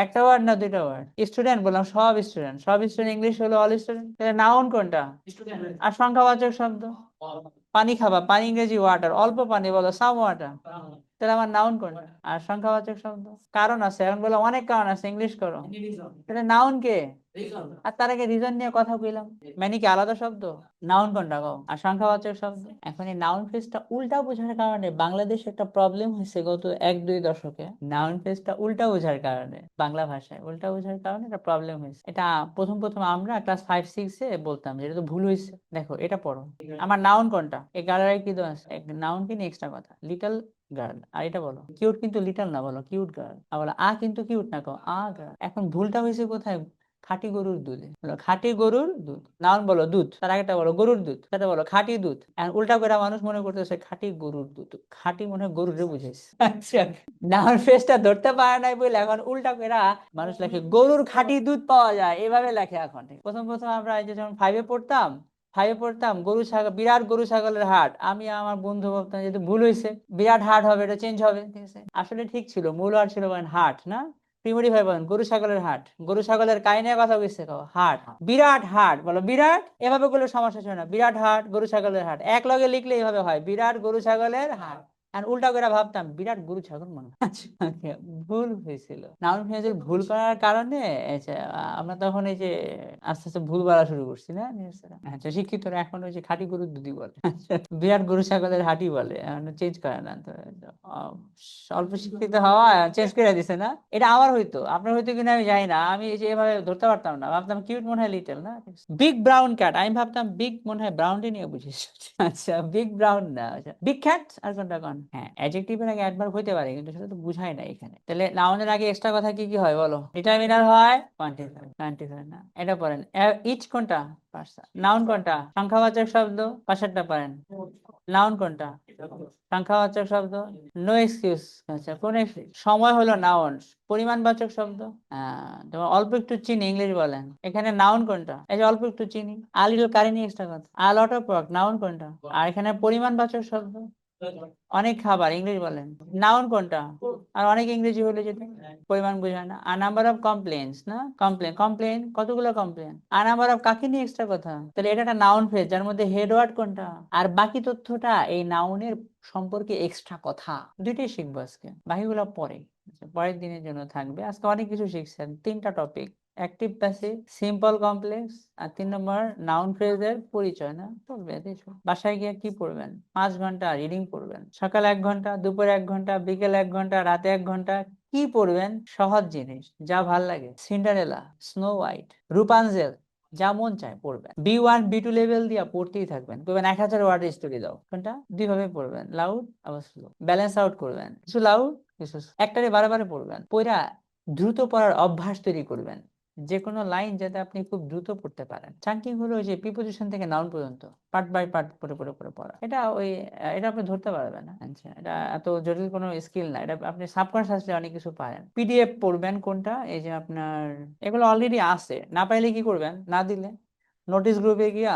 একটা ওয়ার্ড না দুইটা ওয়ার্ড? স্টুডেন্ট বললাম, সব স্টুডেন্ট, সব স্টুডেন্ট ইংলিশ হলো অল স্টুডেন্ট, তাহলে নাউন কোনটা? আর সংখ্যাবাচক শব্দ, পানি খাবা, পানি ইংরেজি ওয়াটার, অল্প পানি বলো সাম ওয়াটার, তাহলে আমার নাউন কোনটা? আর সংখ্যাবাচক শব্দ, কারণ আছে, এখন বলো অনেক কারণ আছে, ইংলিশ করো, তাহলে নাউন কে? আর তার আগে রিজন নিয়ে কথা কইলাম, মানে কি আলাদা শব্দ? নাউন কোনটা গো? আর সংখ্যাবাচক শব্দ। এখন এই নাউন ফ্রেজটা উল্টা বোঝার কারণে বাংলাদেশে একটা প্রবলেম হয়েছে গত 1-2 দশকে। নাউন ফ্রেজটা উল্টা বোঝার কারণে, বাংলা ভাষায় উল্টা বোঝার কারণে একটা প্রবলেম হয়েছে। এটা প্রথম প্রথম আমরা ক্লাস 5-6-এ বলতাম যে এটা তো ভুল হয়েছে। দেখো এটা পড়ো, আমার নাউন কোনটা? এই গালারে কি দোষ, নাউন কি এক্সট্রা কথা, লিটল গার্ল। আর এটা বলো কিউট, কিন্তু লিটল না, বলো কিউট গার্ল। আর বলো আ কিন্তু কিউট না, কো আ গার্ল। এখন ভুলটা হয়েছে কোথায়? খাঁটি গরুর দুধে, বলো খাঁটি গরুর দুধ, নাউন বলো দুধ, তার আগেটা বলো গরুর দুধ, সেটা বলো খাঁটি দুধ। এখন উল্টা করে মানুষ মনে করতেছে খাঁটি গরুর দুধ, খাঁটি মনে হয় গরুরে বুঝাইছে। আচ্ছা, নাউন ফ্রেজটা ধরতে পারে নাই বলে এখন উল্টা করে মানুষ লেখে গরুর খাঁটি দুধ পাওয়া যায়, এভাবে লেখে এখন। প্রথম প্রথম আমরা এই যে যখন 5-এ পড়তাম, 5-এ পড়তাম, গরু ছাগল, বিরাট গরু ছাগলের হাট, আমি আমার বন্ধু ভাবতাম যেহেতু ভুল হয়েছে, বিরাট হাট হবে, এটা চেঞ্জ হবে, ঠিক আছে? আসলে ঠিক ছিল, মূল আর ছিল হাট না, প্রিমরি ভাই বলেন গরু ছাগলের হাট, গরু ছাগলের কাহিনী কথা বুঝছে, কও হাট, বিরাট হাট, বলো বিরাট, এভাবে করলে সমস্যা ছিল না, বিরাট হাট, গরু ছাগলের হাট, এক লগে লিখলে এইভাবে হয়, বিরাট গরু ছাগলের হাট। আর উল্টা করে ভাবতাম বিরাট গরু ছাগল মনে হয়। আচ্ছা, okay, ভুল হয়েছিল। নাউন ফ্রেজের ভুল করার কারণে এই যে, আমরা তখন এই যে আস্তে আস্তে ভুল বলা শুরু করছি না নিজেরা। আচ্ছা, শিক্ষিতরা এখন ওই যে খাঁটি গরুর দুধই বলে। আচ্ছা, বিরাট গরু ছাগলের হাটই বলে, চেঞ্জ করে না তো। অল্প শিক্ষিত হওয়া চেঞ্জ করে দিছে না, এটা আমার হইতো, আপনার হইতো কিনা আমি জানি না, আমি এই যে এভাবে ধরতে পারতাম না, ভাবতাম কিউট মনে হয় লিটল না, বিগ ব্রাউন ক্যাট, আমি ভাবতাম বিগ মনে হয় ব্রাউনটি নিয়ে বুঝিস। আচ্ছা, বিগ ব্রাউন না, আচ্ছা বিগ ক্যাট, আর কোনটা কোন? হ্যাঁ, অ্যাডজেক্টিভের আগে অ্যাডভার্ব হতে পারে, কিন্তু সেটা তো বুঝায় না এখানে। তাহলে নাউনের আগে এক্সট্রা কথা কি কি হয় বলো? ডিটারমিনার হয়, কোয়ান্টিফায়ার। কোয়ান্টিফায়ার না, এটা পড়েন। ইচ কোনটা? পার্সন। নাউন কোনটা? সংখ্যাবাচক শব্দ। পাশেরটা পড়েন। নাউন কোনটা? সংখ্যাবাচক শব্দ। No excuse. আচ্ছা, কোন সময় হলো নাউন। পরিমাণবাচক শব্দ। তোমার অল্প একটু চিনি ইংলিশ বলেন, এখানে নাউন কোনটা? এই যে অল্প একটু চিনি। আ লিটল কারি নিয়ে এক্সট্রা কথা। আ লট অফ ওয়ার্ক, নাউন কোনটা? আর এখানে পরিমাণবাচক শব্দ। অনেক খাবার ইংলিশ বলেন, নাউন কোনটা? আর অনেক ইংরেজি হলে যেটা পরিমাণ বোঝায় না। আর নাম্বার অফ কমপ্লেন্স না, কমপ্লেন কমপ্লেন কতগুলো কমপ্লেন। আর নাম্বার অফ কাকে নিয়ে এক্সট্রা কথা? তাহলে এটা একটা নাউন ফ্রেজ যার মধ্যে হেড ওয়ার্ড কোনটা আর বাকি তথ্যটা এই নাউনের সম্পর্কে এক্সট্রা কথা। দুইটাই শিখবো আজকে, বাকিগুলো পরে। আচ্ছা, পরের দিনের জন্য থাকবে। আজকে অনেক কিছু শিখছেন, 3টা topic. Active passive, simple complex, আর 3 নম্বর নাউন ফ্রেজের পরিচয়। না পড়বে বাসায় গিয়ে কি পড়বেন? 5 ঘন্টা রিডিং পড়বেন, সকালে 1 ঘন্টা, দুপুরে 1 ঘন্টা, বিকেলে 1 ঘন্টা, রাতে 1 ঘন্টা। কি পড়বেন? সহজ জিনিস যা ভাল লাগে, সিন্ডারেলা, স্নো হোয়াইট, রূপাঞ্জেল, যা মন চায় পড়বেন। B1 B2 লেভেল দিয়া পড়তেই থাকবেন, করবেন 1000 ওয়ার্ড স্টোরি দাও। কোনটা? 2 ভাবে পড়বেন, লাউড আবার স্লো। ব্যালেন্স আউট করবেন, কিছু লাউড কিছু একটারে বারে পড়বেন। পড়া দ্রুত পড়ার অভ্যাস তৈরি করবেন, যে কোনো লাইন যাতে আপনি খুব দ্রুত পড়তে পারেন। চাঙ্কিং হলো ওই যে প্রিপোজিশন থেকে নাউন পর্যন্ত পার্ট বাই পার্ট পড়ে পড়ে পড়ে পড়া। এটা ওই এটা আপনি ধরতে পারবেন না। আচ্ছা, এটা এত জটিল কোনো স্কিল না, এটা আপনি সাবকনসিয়াসলি অনেক কিছু পারেন। পিডিএফ পড়বেন কোনটা? এই যে আপনার এগুলো অলরেডি আছে, না পাইলে কি করবেন? না দিলে নোটিশ গ্রুপে গিয়া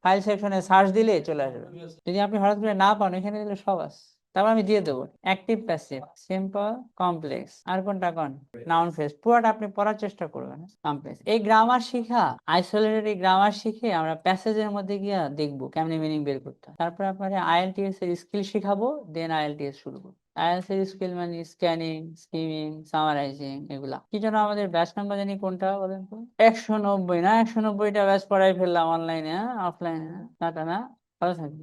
ফাইল সেকশনে সার্চ দিলে চলে আসবে। যদি আপনি হঠাৎ করে না পান, এখানে দিলে সব আছে। তারপর আমি দিয়ে দেবো অ্যাক্টিভ প্যাসিভ, সিম্পল কমপ্লেক্স, আর কোনটা কোন? Noun phrase. পুরোটা আপনি পড়ার চেষ্টা করবেন। কমপ্লেক্স এই গ্রামার শিখা, আইসোলেটেড এই গ্রামার শিখে আমরা প্যাসেজের মধ্যে গিয়া দেখবো কেমনে মিনিং বের করতে হয়। তারপর আপনারা আইএলটিএস এর স্কিল শিখাবো, দেন আইএলটিএস শুরু করবো। আইএলটিএস এর স্কিল মানে স্ক্যানিং, স্কিমিং, সামারাইজিং, এগুলা। কি যেন আমাদের ব্যাচ নাম্বার জানি কোনটা বলেন তো? 190 না? 190টা ব্যাচ পড়াই ফেললাম অনলাইনে, অফলাইনে। না ভালো থাকবে।